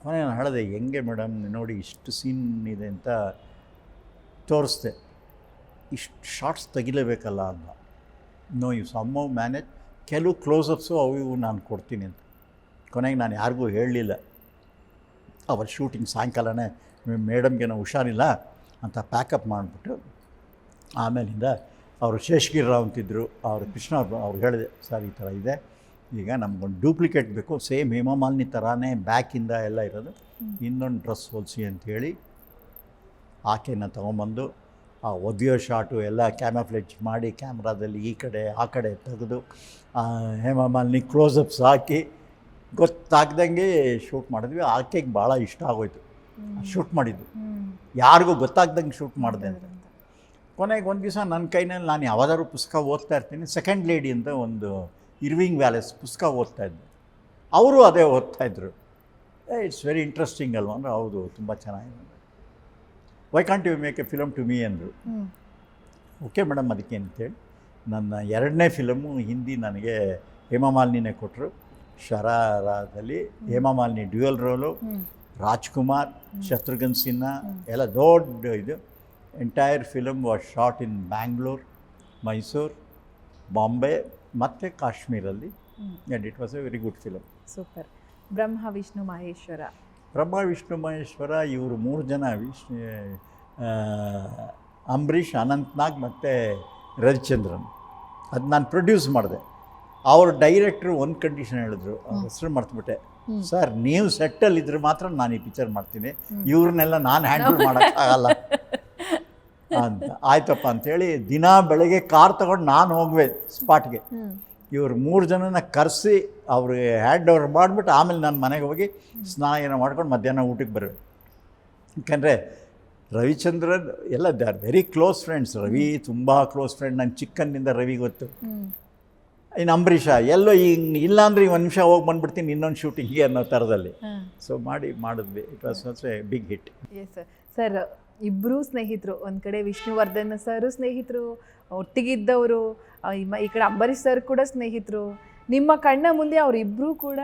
ನಾನು ಹೇಳಿದೆ ಹೆಂಗೆ ಮೇಡಮ್ ನೋಡಿ ಇಷ್ಟು ಸೀನ್ ಇದೆ ಅಂತ ತೋರಿಸ್ದೆ, ಇಷ್ಟು ಶಾರ್ಟ್ಸ್ ತೆಗಿಲೇಬೇಕಲ್ಲ ಅಂತ. No you somehow manage. ಕೆಲವು ಕ್ಲೋಸಪ್ಸು ಅವು ಇವು ನಾನು ಕೊಡ್ತೀನಿ ಅಂತ. ಕೊನೆಗೆ ನಾನು ಯಾರಿಗೂ ಹೇಳಲಿಲ್ಲ. ಅವರ ಶೂಟಿಂಗ್ ಸಾಯಂಕಾಲನೇ ಮೇಡಮ್ಗೆ ನಾವು ಹುಷಾರಿಲ್ಲ ಅಂತ ಪ್ಯಾಕಪ್ ಮಾಡಿಬಿಟ್ಟು ಆಮೇಲಿಂದ ಅವರು ಶೇಷಗಿರಿರಾವ್ ಅಂತಿದ್ದರು, ಅವರು ಕೃಷ್ಣ ಅವ್ರು ಹೇಳಿದೆ, ಸರ್ ಈ ಥರ ಇದೆ, ಈಗ ನಮಗೊಂದು ಡೂಪ್ಲಿಕೇಟ್ ಬೇಕು, ಸೇಮ್ ಹೇಮಮಾಲಿನಿ ಥರನೇ ಬ್ಯಾಕಿಂದ ಎಲ್ಲ ಇರೋದು, ಇನ್ನೊಂದು ಡ್ರೆಸ್ ಹೊಲಿಸಿ ಅಂಥೇಳಿ ಆಕೆನ ತೊಗೊಂಬಂದು ಆ ಒದೆಯೋ ಶಾಟು ಎಲ್ಲ ಕ್ಯಾಮಫ್ಲೇಜ್ ಮಾಡಿ ಕ್ಯಾಮ್ರಾದಲ್ಲಿ ಈ ಕಡೆ ಆ ಕಡೆ ತೆಗೆದು ಹೇಮಮಾಲಿನಿ ಕ್ಲೋಸಪ್ಸ್ ಹಾಕಿ ಗೊತ್ತಾಗ್ದಂಗೆ ಶೂಟ್ ಮಾಡಿದ್ವಿ. ಆಕೆಗೆ ಭಾಳ ಇಷ್ಟ ಆಗೋಯ್ತು ಶೂಟ್ ಮಾಡಿದ್ದು, ಯಾರಿಗೂ ಗೊತ್ತಾಗ್ದಂಗೆ ಶೂಟ್ ಮಾಡಿದೆ ಅಂತ. ಕೊನೆಗೆ ಒಂದು ದಿವಸ ನನ್ನ ಕೈನಲ್ಲಿ ನಾನು ಯಾವುದಾದ್ರು ಪುಸ್ತಕ ಓದ್ತಾ ಇರ್ತೀನಿ. ಸೆಕೆಂಡ್ ಲೇಡಿ ಅಂತ ಒಂದು ಇರ್ವಿಂಗ್ ವ್ಯಾಲೆಸ್ ಪುಸ್ತಕ ಓದ್ತಾ ಇದ್ದೆ. ಅವರು ಅದೇ ಓದ್ತಾಯಿದ್ರು. ಇಟ್ಸ್ ವೆರಿ ಇಂಟ್ರೆಸ್ಟಿಂಗ್ ಅಲ್ವ ಅಂದರೆ ಹೌದು ತುಂಬ ಚೆನ್ನಾಗಿದೆ. Why can't you make a film to me ಅಂದರು. ಓಕೆ ಮೇಡಮ್ ಅದಕ್ಕೆ ಅಂತೇಳಿ ನನ್ನ 2ನೇ ಫಿಲಮು ಹಿಂದಿ ನನಗೆ ಹೇಮಮಾಲಿನಿನೇ ಕೊಟ್ಟರು. ಶರಾರದಲ್ಲಿ ಹೇಮಮಾಲಿನಿ ಡ್ಯುಯಲ್ ರೋಲು, ರಾಜ್ಕುಮಾರ್, ಶತ್ರುಘ್ನ ಸಿನ್ಹಾ ಎಲ್ಲ ದೊಡ್ಡ ಇದು. Entire film was shot in Bangalore, Mysuru, Bombay ಮತ್ತು ಕಾಶ್ಮೀರಲ್ಲಿ. And it was a very good film. Super. Brahma Vishnu Maheshwara. Brahma Vishnu Maheshwara ಇವರು 3 ಜನ, ಅಂಬರೀಷ್, ಅನಂತ್ನಾಗ್ ಮತ್ತು ರವಿಚಂದ್ರನ್. ಅದು ನಾನು ಪ್ರೊಡ್ಯೂಸ್ ಮಾಡಿದೆ. ಅವ್ರ ಡೈರೆಕ್ಟ್ರು ಒಂದು ಕಂಡೀಷನ್ ಹೇಳಿದ್ರು, ಅವ್ರ ಹೆಸರು ಮರ್ತುಬಿಟ್ಟೆ. ಸರ್ ನೀವು ಸೆಟ್ಟಲ್ಲಿದ್ದರೆ ಮಾತ್ರ ನಾನು ಈ ಪಿಕ್ಚರ್ ಮಾಡ್ತೀನಿ, ಇವ್ರನ್ನೆಲ್ಲ ನಾನು ಹ್ಯಾಂಡಲ್ ಮಾಡೋಕ್ಕಾಗಲ್ಲ ಅಂತ. ಆಯ್ತಪ್ಪ ಅಂಥೇಳಿ ದಿನ ಬೆಳಗ್ಗೆ ಕಾರ್ ತೊಗೊಂಡು ನಾನು ಹೋಗುವೆ ಸ್ಪಾಟ್ಗೆ. ಇವರು 3 ಜನನ ಕರೆಸಿ ಅವ್ರಿಗೆ ಹ್ಯಾಂಡ್ ಓವರ್ ಮಾಡಿಬಿಟ್ಟು ಆಮೇಲೆ ನಾನು ಮನೆಗೆ ಹೋಗಿ ಸ್ನಾನ ಏನೋ ಮಾಡ್ಕೊಂಡು ಮಧ್ಯಾಹ್ನ ಊಟಕ್ಕೆ ಬರುವೆ. ಯಾಕಂದರೆ ರವಿಚಂದ್ರನ್ ಎಲ್ಲ they are very close friends. Ravi ತುಂಬ ಕ್ಲೋಸ್ ಫ್ರೆಂಡ್, ನನ್ನ ಚಿಕ್ಕನ್ನಿಂದ ರವಿ ಗೊತ್ತು. ಇನ್ನು ಅಂಬರೀಷ ಎಲ್ಲೋ ಹಿಂಗೆ ಇಲ್ಲಾಂದ್ರೆ 1 ನಿಮಿಷ ಹೋಗಿ ಬಂದುಬಿಡ್ತೀನಿ ಇನ್ನೊಂದು ಶೂಟಿಂಗ್ಗೆ ಅನ್ನೋ ಥರದಲ್ಲಿ. ಸೊ ಮಾಡಿದ್ವಿ. It was also a big hit. Yes sir. ಇಬ್ಬರೂ ಸ್ನೇಹಿತರು. ಒಂದು ಕಡೆ ವಿಷ್ಣುವರ್ಧನ್ ಸರು ಸ್ನೇಹಿತರು, ಒಟ್ಟಿಗಿದ್ದವರು. ಈ ಕಡೆ ಅಂಬರೀಷ್ ಸರ್ ಕೂಡ ಸ್ನೇಹಿತರು. ನಿಮ್ಮ ಕಣ್ಣ ಮುಂದೆ ಅವರಿಬ್ಬರೂ ಕೂಡ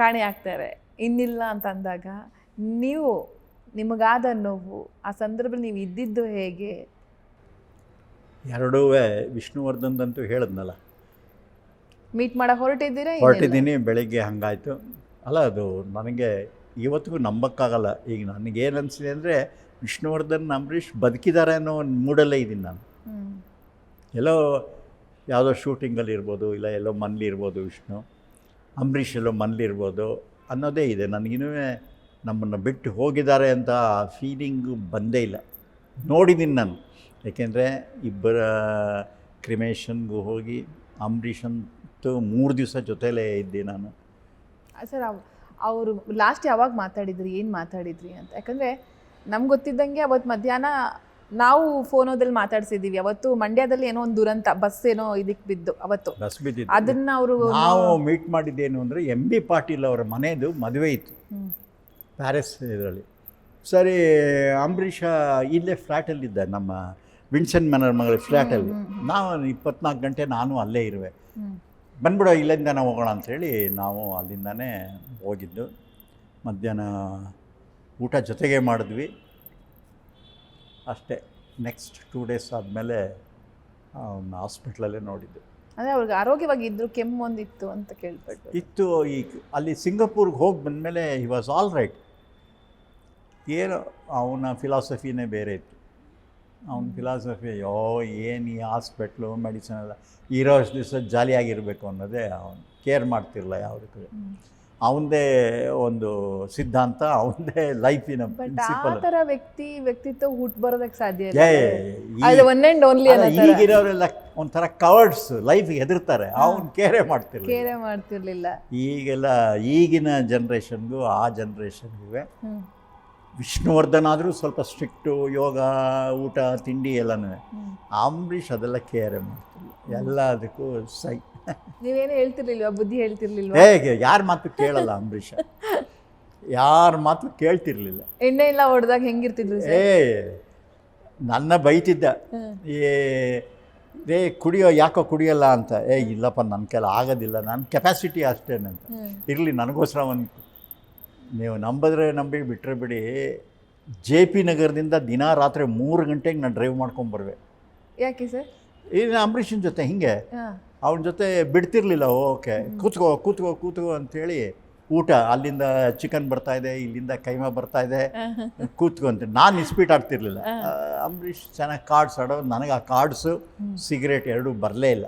ಕಾಣೆ ಆಗ್ತಾರೆ ಇನ್ನಿಲ್ಲ ಅಂತ ಅಂದಾಗ ನೀವು ನಿಮಗಾದ ನೋವು, ಆ ಸಂದರ್ಭದಲ್ಲಿ ನೀವು ಇದ್ದಿದ್ದು ಹೇಗೆ? ಎರಡೂ ವಿಷ್ಣುವರ್ಧನ್ದಂತೂ ಹೇಳಿದ್ನಲ್ಲ, ಮೀಟ್ ಮಾಡೋ ಹೊರಟಿದ್ದೀನಿ ಬೆಳಗ್ಗೆ. ಹಾಗಾಯಿತು ಅಲ್ಲ, ಅದು ನನಗೆ ಇವತ್ತಿಗೂ ನಂಬಕ್ಕಾಗಲ್ಲ. ಈಗ ನನಗೇನು ಅನಿಸಿದೆ ಅಂದರೆ ವಿಷ್ಣುವರ್ಧನ್ ಅಂಬರೀಷ್ ಬದುಕಿದ್ದಾರೆ ಅನ್ನೋ ಒಂದು ಮೂಡಲ್ಲೇ ಇದ್ದೀನಿ ನಾನು. ಎಲ್ಲೋ ಯಾವುದೋ ಶೂಟಿಂಗಲ್ಲಿ ಇರ್ಬೋದು, ಇಲ್ಲ ಎಲ್ಲೋ ಮನೇಲಿ ಇರ್ಬೋದು, ವಿಷ್ಣು ಅಂಬರೀಷ್ ಎಲ್ಲೋ ಮನೇಲಿ ಇರ್ಬೋದು ಅನ್ನೋದೇ ಇದೆ. ನನಗಿನ್ನೂ ನಮ್ಮನ್ನು ಬಿಟ್ಟು ಹೋಗಿದ್ದಾರೆ ಅಂತ ಫೀಲಿಂಗು ಬಂದೇ ಇಲ್ಲ. ನೋಡಿದ್ದೀನಿ ನಾನು, ಏಕೆಂದರೆ ಇಬ್ಬರ ಕ್ರಿಮೇಷನ್ಗೂ ಹೋಗಿ ಅಂಬರೀಷಂತೂ 3 ದಿವಸ ಜೊತೆಲೇ ಇದ್ದೆ ನಾನು. ಸರ್ ಅವರು ಲಾಸ್ಟ್ ಯಾವಾಗ ಮಾತಾಡಿದ್ರಿ, ಏನು ಮಾತಾಡಿದ್ರಿ ಅಂತ? ಯಾಕಂದರೆ ನಮ್ಗೆ ಗೊತ್ತಿದ್ದಂಗೆ ಅವತ್ತು ಮಧ್ಯಾಹ್ನ ನಾವು ಫೋನೋದಲ್ಲಿ ಮಾತಾಡ್ಸಿದ್ದೀವಿ. ಅವತ್ತು ಮಂಡ್ಯದಲ್ಲಿ ಏನೋ ಒಂದು ದುರಂತ, ಬಸ್ ಏನೋ ಇದಕ್ಕೆ ಬಿದ್ದು ಅವತ್ತು ಬಸ್ ಬಿದ್ದಿದ್ದು. ಅದನ್ನು ಅವರು ನಾವು ಮೀಟ್ ಮಾಡಿದ್ದೇನು ಅಂದರೆ MB ಪಾಟೀಲ್ ಅವರ ಮನೆಯದು ಮದುವೆ ಇತ್ತು ಪ್ಯಾರಿಸ್ ಇದರಲ್ಲಿ. ಸರಿ, ಅಂಬರೀಷ ಇಲ್ಲೇ ಫ್ಲ್ಯಾಟಲ್ಲಿದ್ದ, ನಮ್ಮ ವಿನ್ಸೆಂಟ್ ಮೆನರ್ ಮಗಳ ಫ್ಲ್ಯಾಟಲ್ಲಿ. ನಾವು 24 ಗಂಟೆ ನಾನು ಅಲ್ಲೇ ಇರುವೆ. ಬಂದ್ಬಿಡೋ ಇಲ್ಲಿಂದ ನಾವು ಹೋಗೋಣ ಅಂಥೇಳಿ ನಾವು ಅಲ್ಲಿಂದನೇ ಹೋಗಿದ್ದು. ಮಧ್ಯಾಹ್ನ ಊಟ ಜೊತೆಗೆ ಮಾಡಿದ್ವಿ ಅಷ್ಟೇ. ನೆಕ್ಸ್ಟ್ 2 ಡೇಸ್ ಆದಮೇಲೆ ಅವನ್ನ ಹಾಸ್ಪಿಟ್ಲಲ್ಲೇ ನೋಡಿದ್ದು. ಅಂದರೆ ಅವ್ರಿಗೆ ಆರೋಗ್ಯವಾಗಿದ್ದರು, ಕೆಮ್ಮು ಒಂದಿತ್ತು ಅಂತ ಕೇಳ್ಪಟ್ಟು ಇತ್ತು. ಈ ಅಲ್ಲಿ ಸಿಂಗಾಪುರ್ಗೆ ಹೋಗಿ ಬಂದಮೇಲೆ ಹಿ ವಾಸ್ ಆಲ್ ರೈಟ್. ಏನೋ ಅವನ ಫಿಲಾಸಫಿನೇ ಬೇರೆ ಇತ್ತು. ಅವನ ಫಿಲಾಸಫಿ ಏನು ಈ ಹಾಸ್ಪಿಟ್ಲು ಮೆಡಿಸಿನ್ ಎಲ್ಲ ಇರೋಷ್ಟು ದಿವಸ ಜಾಲಿಯಾಗಿರಬೇಕು ಅನ್ನೋದೇ ಅವನು. ಕೇರ್ ಮಾಡ್ತಿರಲಿಲ್ಲ ಯಾವುದಕ್ಕೂ. ಅವನದೇ ಒಂದು ಸಿದ್ಧಾಂತ, ಅವನದೇ ಲೈಫಿನ ಬಟ್ ಪ್ರಿನ್ಸಿಪಲ್. ಆ ಥರ ವ್ಯಕ್ತಿತ್ವ ಹುಟ್ಟು ಬರೋದಕ್ಕೆ ಸಾಧ್ಯ ಇಲ್ಲ. ಒನ್ ಆ್ಯಂಡ್ ಓನ್ಲಿ ಈಗಿರೋರೆಲ್ಲ ಒಂಥರ ಕವರ್ಡ್ಸ್, ಲೈಫ್ಗೆ ಹೆದರ್ತಾರೆ. ಅವನು ಕೇರೇ ಮಾಡ್ತಿರ್ಲಿಲ್ಲ. ಈಗೆಲ್ಲ ಈಗಿನ ಜನ್ರೇಷನ್ಗೂ ಆ ಜನ್ರೇಷನ್ಗೂ ವಿಷ್ಣುವರ್ಧನ್ ಆದರೂ ಸ್ವಲ್ಪ ಸ್ಟ್ರಿಕ್ಟು, ಯೋಗ, ಊಟ, ತಿಂಡಿ ಎಲ್ಲನೂ. ಅಂಬರೀಷ್ ಅದೆಲ್ಲ ಕೇರೆ ಮಾಡ್ತಿಲ್ಲ, ಎಲ್ಲದಕ್ಕೂ ಸೈ. ನೀವೇನು ಹೇಳ್ತಿರ್ಲಿಲ್ವಾ, ಬುದ್ಧಿ ಹೇಳ್ತಿರ್ಲಿಲ್ವಾ? ಹೇಗೆ ಯಾರ ಮಾತು ಕೇಳಲ್ಲ ಅಂಬರೀಷ್, ಯಾರ ಮಾತು ಕೇಳ್ತಿರ್ಲಿಲ್ಲ. ಎಣ್ಣೆ ಎಲ್ಲ ಹೊಡೆದಾಗ ಹೆಂಗಿರ್ತಿದ್ರು? ನನ್ನ ಬೈತಿದ್ದ, ಕುಡಿಯೋ ಯಾಕೋ ಕುಡಿಯಲ್ಲ ಅಂತ. ಇಲ್ಲಪ್ಪ ನನ್ನ ಕೈಲಿ ಆಗೋದಿಲ್ಲ, ನನ್ನ ಕೆಪಾಸಿಟಿ ಅಷ್ಟೇನಂತ. ಇರಲಿ ನನಗೋಸ್ಕರ ಒಂದು, ನೀವು ನಂಬಿದ್ರೆ ನಂಬಿ, ಬಿಟ್ಟರೆ ಬಿಡಿ, JP ನಗರದಿಂದ ದಿನ ರಾತ್ರಿ 3 ಗಂಟೆಗೆ ನಾನು ಡ್ರೈವ್ ಮಾಡ್ಕೊಂಬರ್ವೆ. ಯಾಕೆ ಸರ್? ಈಗ ಅಂಬರೀಷನ ಜೊತೆ ಹಿಂಗೆ ಅವನ ಜೊತೆ ಬಿಡ್ತಿರ್ಲಿಲ್ಲ. ಓಕೆ ಕೂತ್ಕೋ ಅಂಥೇಳಿ, ಊಟ ಅಲ್ಲಿಂದ ಚಿಕನ್ ಬರ್ತಾಯಿದೆ, ಇಲ್ಲಿಂದ ಕೈಮಾ ಬರ್ತಾಯಿದೆ, ಕೂತ್ಕೊ ಅಂತ. ನಾನು ಇಸ್ಪೀಟ್ ಆಡ್ತಿರ್ಲಿಲ್ಲ. ಅಂಬರೀಷ್ ಚೆನ್ನಾಗಿ ಕಾರ್ಡ್ಸ್ ಆಡೋದು, ನನಗೆ ಆ ಕಾರ್ಡ್ಸು ಸಿಗರೇಟ್ ಎರಡೂ ಬರಲೇ ಇಲ್ಲ.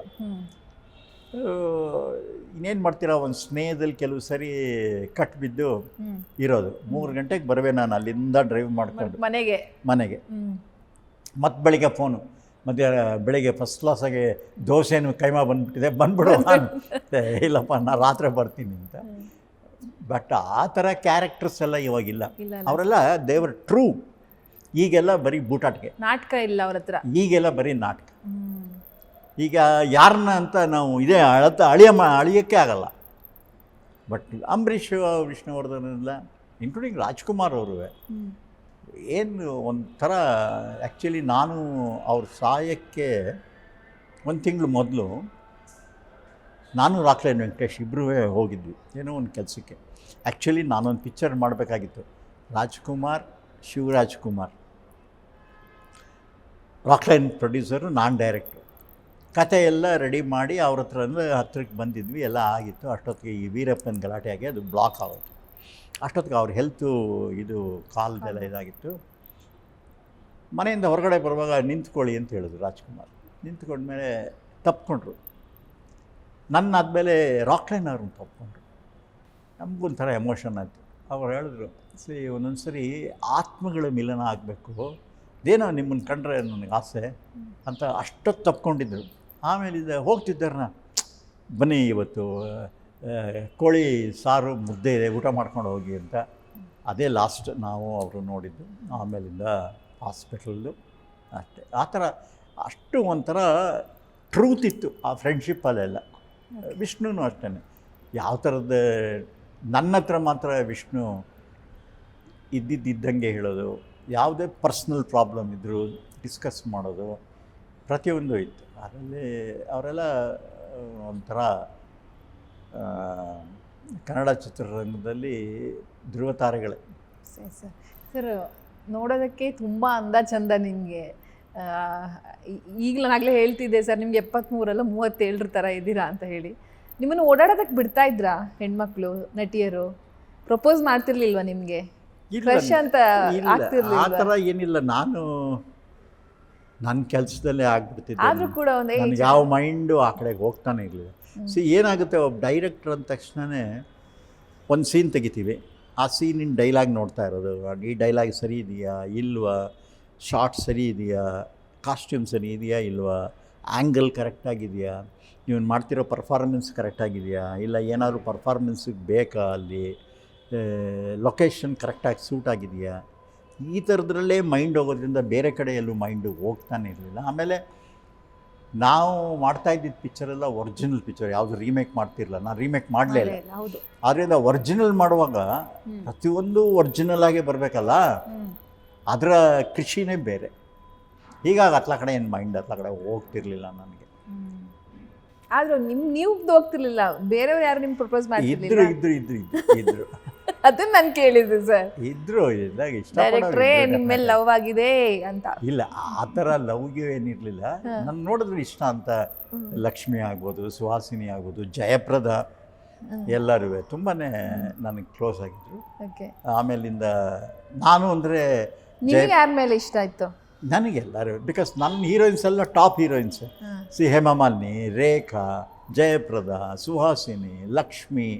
ಇನ್ನೇನು ಮಾಡ್ತೀರಾ, ಒಂದು ಸ್ನೇಹದಲ್ಲಿ ಕೆಲವು ಸರಿ ಕಟ್ ಬಿದ್ದು ಇರೋದು. 3 ಗಂಟೆಗೆ ಬರುವೆ ನಾನು ಅಲ್ಲಿಂದ ಡ್ರೈವ್ ಮಾಡ್ಕೊಂಡು ಮನೆಗೆ. ಮತ್ತು ಬೆಳಿಗ್ಗೆ ಫೋನು, ಬೆಳಿಗ್ಗೆ ಫಸ್ಟ್ ಕ್ಲಾಸಾಗಿ ದೋಸೆನೂ ಕೈಮಾ ಬಂದುಬಿಟ್ಟಿದೆ, ಬಂದ್ಬಿಡು. ಇಲ್ಲಪ್ಪ ನಾನು ರಾತ್ರಿ ಬರ್ತೀನಿ ಅಂತ. ಬಟ್ ಆ ಥರ ಕ್ಯಾರೆಕ್ಟರ್ಸ್ ಎಲ್ಲ ಇವಾಗಿಲ್ಲ. ಅವರೆಲ್ಲ ದೇವರ್ ಟ್ರೂ. ಈಗೆಲ್ಲ ಬರೀ ಬೂಟಾಟಿಗೆ, ನಾಟಕ ಇಲ್ಲ ಅವ್ರ ಹತ್ರ. ಈಗೆಲ್ಲ ಬರೀ ನಾಟಕ. ಈಗ ಯಾರನ್ನ ಅಂತ ನಾವು ಇದೇ ಅಳಿಯೋಕ್ಕೆ ಆಗಲ್ಲ. ಬಟ್ ಅಂಬರೀಷ್, ವಿಷ್ಣುವರ್ಧನ್ ಎಲ್ಲ, ಇನ್ಕ್ಲೂಡಿಂಗ್ ರಾಜ್ಕುಮಾರ್ ಅವರು ಏನು ಒಂಥರ. ಆ್ಯಕ್ಚುಲಿ ನಾನು ಅವ್ರ ಸಾಯಕ್ಕೆ 1 ತಿಂಗಳು ಮೊದಲು ನಾನು ರಾಕ್ಲೈನ್ ವೆಂಕಟೇಶ್ ಇಬ್ಬರೂ ಹೋಗಿದ್ವಿ ಏನೋ ಒಂದು ಕೆಲಸಕ್ಕೆ. ಆ್ಯಕ್ಚುಲಿ ನಾನೊಂದು ಪಿಕ್ಚರ್ ಮಾಡಬೇಕಾಗಿತ್ತು, ರಾಜ್ಕುಮಾರ್, ಶಿವರಾಜ್ಕುಮಾರ್. ರಾಕ್ಲೈನ್ ಪ್ರೊಡ್ಯೂಸರು, ನಾನು ಡೈರೆಕ್ಟ್ರು. ಕತೆ ಎಲ್ಲ ರೆಡಿ ಮಾಡಿ ಅವ್ರ ಹತ್ರಕ್ಕೆ ಬಂದಿದ್ವಿ, ಎಲ್ಲ ಆಗಿತ್ತು. ಅಷ್ಟೊತ್ತಿಗೆ ಈ ವೀರಪ್ಪನ ಗಲಾಟೆ ಆಗಿ ಅದು ಬ್ಲಾಕ್ ಆಗೋದು. ಅಷ್ಟೊತ್ತಿಗೆ ಅವ್ರ ಹೆಲ್ತು ಇದು ಕಾಲ್ದೆಲ್ಲ ಇದಾಗಿತ್ತು. ಮನೆಯಿಂದ ಹೊರಗಡೆ ಬರುವಾಗ ನಿಂತ್ಕೊಳ್ಳಿ ಅಂತ ಹೇಳಿದ್ರು ರಾಜ್ಕುಮಾರ್. ನಿಂತ್ಕೊಂಡ್ಮೇಲೆ ತಪ್ಪಿಕೊಂಡ್ರು. ನನ್ನ ಆದಮೇಲೆ ರಾಕ್ಲೈನ್ ಅವ್ರನ್ನ ತಪ್ಪಿಕೊಂಡ್ರು. ನಮಗೊಂಥರ ಎಮೋಷನ್ ಆಯಿತು. ಅವ್ರು ಹೇಳಿದ್ರು, ಒಂದೊಂದು ಸರಿ ಆತ್ಮಗಳ ಮಿಲನ ಆಗಬೇಕು, ಇದೇನೋ ನಿಮ್ಮನ್ನು ಕಂಡ್ರೆ ನನಗೆ ಆಸೆ ಅಂತ ಅಷ್ಟೊತ್ತು ತಪ್ಕೊಂಡಿದ್ರು. ಆಮೇಲೆ ಹೋಗ್ತಿದ್ದಾರನ್ನ, ಬನ್ನಿ ಇವತ್ತು ಕೋಳಿ ಸಾರು ಮುದ್ದೆ ಇದೆ, ಊಟ ಮಾಡ್ಕೊಂಡು ಹೋಗಿ ಅಂತ. ಅದೇ ಲಾಸ್ಟ್ ನಾವು ಅವರು ನೋಡಿದ್ದು. ಆಮೇಲಿಂದ ಹಾಸ್ಪಿಟಲ್ದು ಅಷ್ಟೇ. ಆ ಥರ ಅಷ್ಟು ಒಂಥರ ಟ್ರೂತ್ ಇತ್ತು ಆ ಫ್ರೆಂಡ್ಶಿಪ್ಪಲ್ಲೆಲ್ಲ. ವಿಷ್ಣುನೂ ಅಷ್ಟೇ. ಯಾವ ಥರದ, ನನ್ನ ಹತ್ರ ಮಾತ್ರ ವಿಷ್ಣು ಇದ್ದಂಗೆ ಹೇಳೋದು, ಯಾವುದೇ ಪರ್ಸ್ನಲ್ ಪ್ರಾಬ್ಲಮ್ ಇದ್ದರೂ ಡಿಸ್ಕಸ್ ಮಾಡೋದು, ಪ್ರತಿಯೊಂದು ಇತ್ತು. ಅದರಲ್ಲಿ ಅವರೆಲ್ಲ ಒಂಥರ ಕನ್ನಡ ಚಿತ್ರರಂಗದಲ್ಲಿ ಧ್ರುವ ತಾರೆಗಳೇ. ಸರ್, ನೋಡೋದಕ್ಕೆ ತುಂಬ ಅಂದ ಚಂದ ನಿಮಗೆ. ಈಗಲಾಗಲೇ ಹೇಳ್ತಿದ್ದೆ ಸರ್, ನಿಮ್ಗೆ 73 37 ಥರ ಇದ್ದೀರಾ ಅಂತ ಹೇಳಿ. ನಿಮ್ಮನ್ನು ಓಡಾಡೋದಕ್ಕೆ ಬಿಡ್ತಾ ಇದ್ರಾ ಹೆಣ್ಮಕ್ಳು, ನಟಿಯರು? ಪ್ರಪೋಸ್ ಮಾಡ್ತಿರ್ಲಿಲ್ವಾ ನಿಮಗೆ? ಕ್ರಶ್ ಅಂತ ಆಗ್ತಿರ್ಲಿಲ್ಲ? ಆ ಥರ ಏನಿಲ್ಲ. ನಾನು ನನ್ನ ಕೆಲಸದಲ್ಲೇ ಆಗ್ಬಿಡ್ತಿದ್ದೆ. ಆದರೂ ಕೂಡ ನನಗೆ ಯಾವ ಮೈಂಡು ಆ ಕಡೆಗೆ ಹೋಗ್ತಾನೆ ಇರಲಿಲ್ಲ. ಏನಾಗುತ್ತೆ, ಒಬ್ಬ ಡೈರೆಕ್ಟ್ರ್ ಅಂದ ತಕ್ಷಣವೇ ಒಂದು ಸೀನ್ ತೆಗಿತೀವಿ, ಆ ಸೀನಿನ ಡೈಲಾಗ್ ನೋಡ್ತಾ ಇರೋದು. ಈ ಡೈಲಾಗ್ ಸರಿ ಇದೆಯಾ ಇಲ್ವಾ, ಶಾರ್ಟ್ ಸರಿ ಇದೆಯಾ, ಕಾಸ್ಟ್ಯೂಮ್ ಸರಿ ಇದೆಯಾ ಇಲ್ವಾ, ಆ್ಯಂಗಲ್ ಕರೆಕ್ಟಾಗಿದೆಯಾ, ನೀವು ಮಾಡ್ತಿರೋ ಪರ್ಫಾರ್ಮೆನ್ಸ್ ಕರೆಕ್ಟಾಗಿದೆಯಾ, ಇಲ್ಲ ಏನಾದರೂ ಪರ್ಫಾರ್ಮೆನ್ಸಿಗೆ ಬೇಕಾ, ಅಲ್ಲಿ ಲೊಕೇಶನ್ ಕರೆಕ್ಟಾಗಿ ಸೂಟ್ ಆಗಿದೆಯಾ, ಈ ಥರದ್ರಲ್ಲೇ ಮೈಂಡ್ ಹೋಗೋದ್ರಿಂದ ಬೇರೆ ಕಡೆ ಎಲ್ಲೂ ಮೈಂಡು ಹೋಗ್ತಾನೆ ಇರಲಿಲ್ಲ. ಆಮೇಲೆ ನಾವು ಮಾಡ್ತಾಯಿದ್ದಿದ್ದು ಪಿಕ್ಚರೆಲ್ಲ ಒರಿಜಿನಲ್ ಪಿಕ್ಚರ್, ಯಾವುದು ರೀಮೇಕ್ ಮಾಡ್ತಿರಲಿಲ್ಲ. ನಾನು ರೀಮೇಕ್ ಮಾಡಲೇ ಇಲ್ಲ. ಆದ್ದರಿಂದ ಒರಿಜಿನಲ್ ಮಾಡುವಾಗ ಪ್ರತಿಯೊಂದು ಒರಿಜಿನಲ್ ಆಗೇ ಬರಬೇಕಲ್ಲ, ಅದರ ಕೃಷಿನೇ ಬೇರೆ. ಹೀಗಾಗಿ ಅತ್ಲ ಕಡೆ ಏನು ಮೈಂಡ್ ಅತ್ಲ ಕಡೆ ಹೋಗ್ತಿರ್ಲಿಲ್ಲ ನನಗೆ. ಆದರೂ ನೀವು ಹೋಗ್ತಿರ್ಲಿಲ್ಲ, ಬೇರೆಯವ್ರು ಯಾರು ನಿಮ್ಗೆ ಪ್ರಪೋಸ್ ಮಾಡ್ತಿರ್ಲಿಲ್ಲ? ಇದ್ರು ಅದನ್ನ ನಾನು ಕೇಳಿದ್ದೆ ಸರ್. ಇದ್ರು ಇದ್ದಾಗ ಡೈರೆಕ್ಟ್ರೇ ನಿಮ್ಮ ಮೇಲೆ ಲವ್ ಆಗಿದೆ ಅಂತ? ಇಲ್ಲ, ಆ ಥರ ಲವ್ಗೆ ಏನಿರಲಿಲ್ಲ. ನಾನು ನೋಡಿದ್ರೆ ಇಷ್ಟ ಅಂತ. ಲಕ್ಷ್ಮಿ ಆಗ್ಬೋದು, ಸುಹಾಸಿನಿ ಆಗ್ಬೋದು, ಜಯಪ್ರದ, ಎಲ್ಲರೂ ತುಂಬಾ ನನಗೆ ಕ್ಲೋಸ್ ಆಗಿದ್ರು. ಆಮೇಲಿಂದ ನಾನು ಅಂದರೆ ನಿಮಗೆ ಯಾರ ಮೇಲೆ ಇಷ್ಟ ಆಯಿತು? ನನಗೆಲ್ಲರೂ, ಬಿಕಾಸ್ ನನ್ನ ಹೀರೋಯಿನ್ಸ್ ಎಲ್ಲ ಟಾಪ್ ಹೀರೋಯಿನ್ಸ್. ಹೇಮಾ ಮಾಲಿನಿ, ರೇಖಾ, ಜಯಪ್ರದ, ಸುಹಾಸಿನಿ, ಲಕ್ಷ್ಮಿ,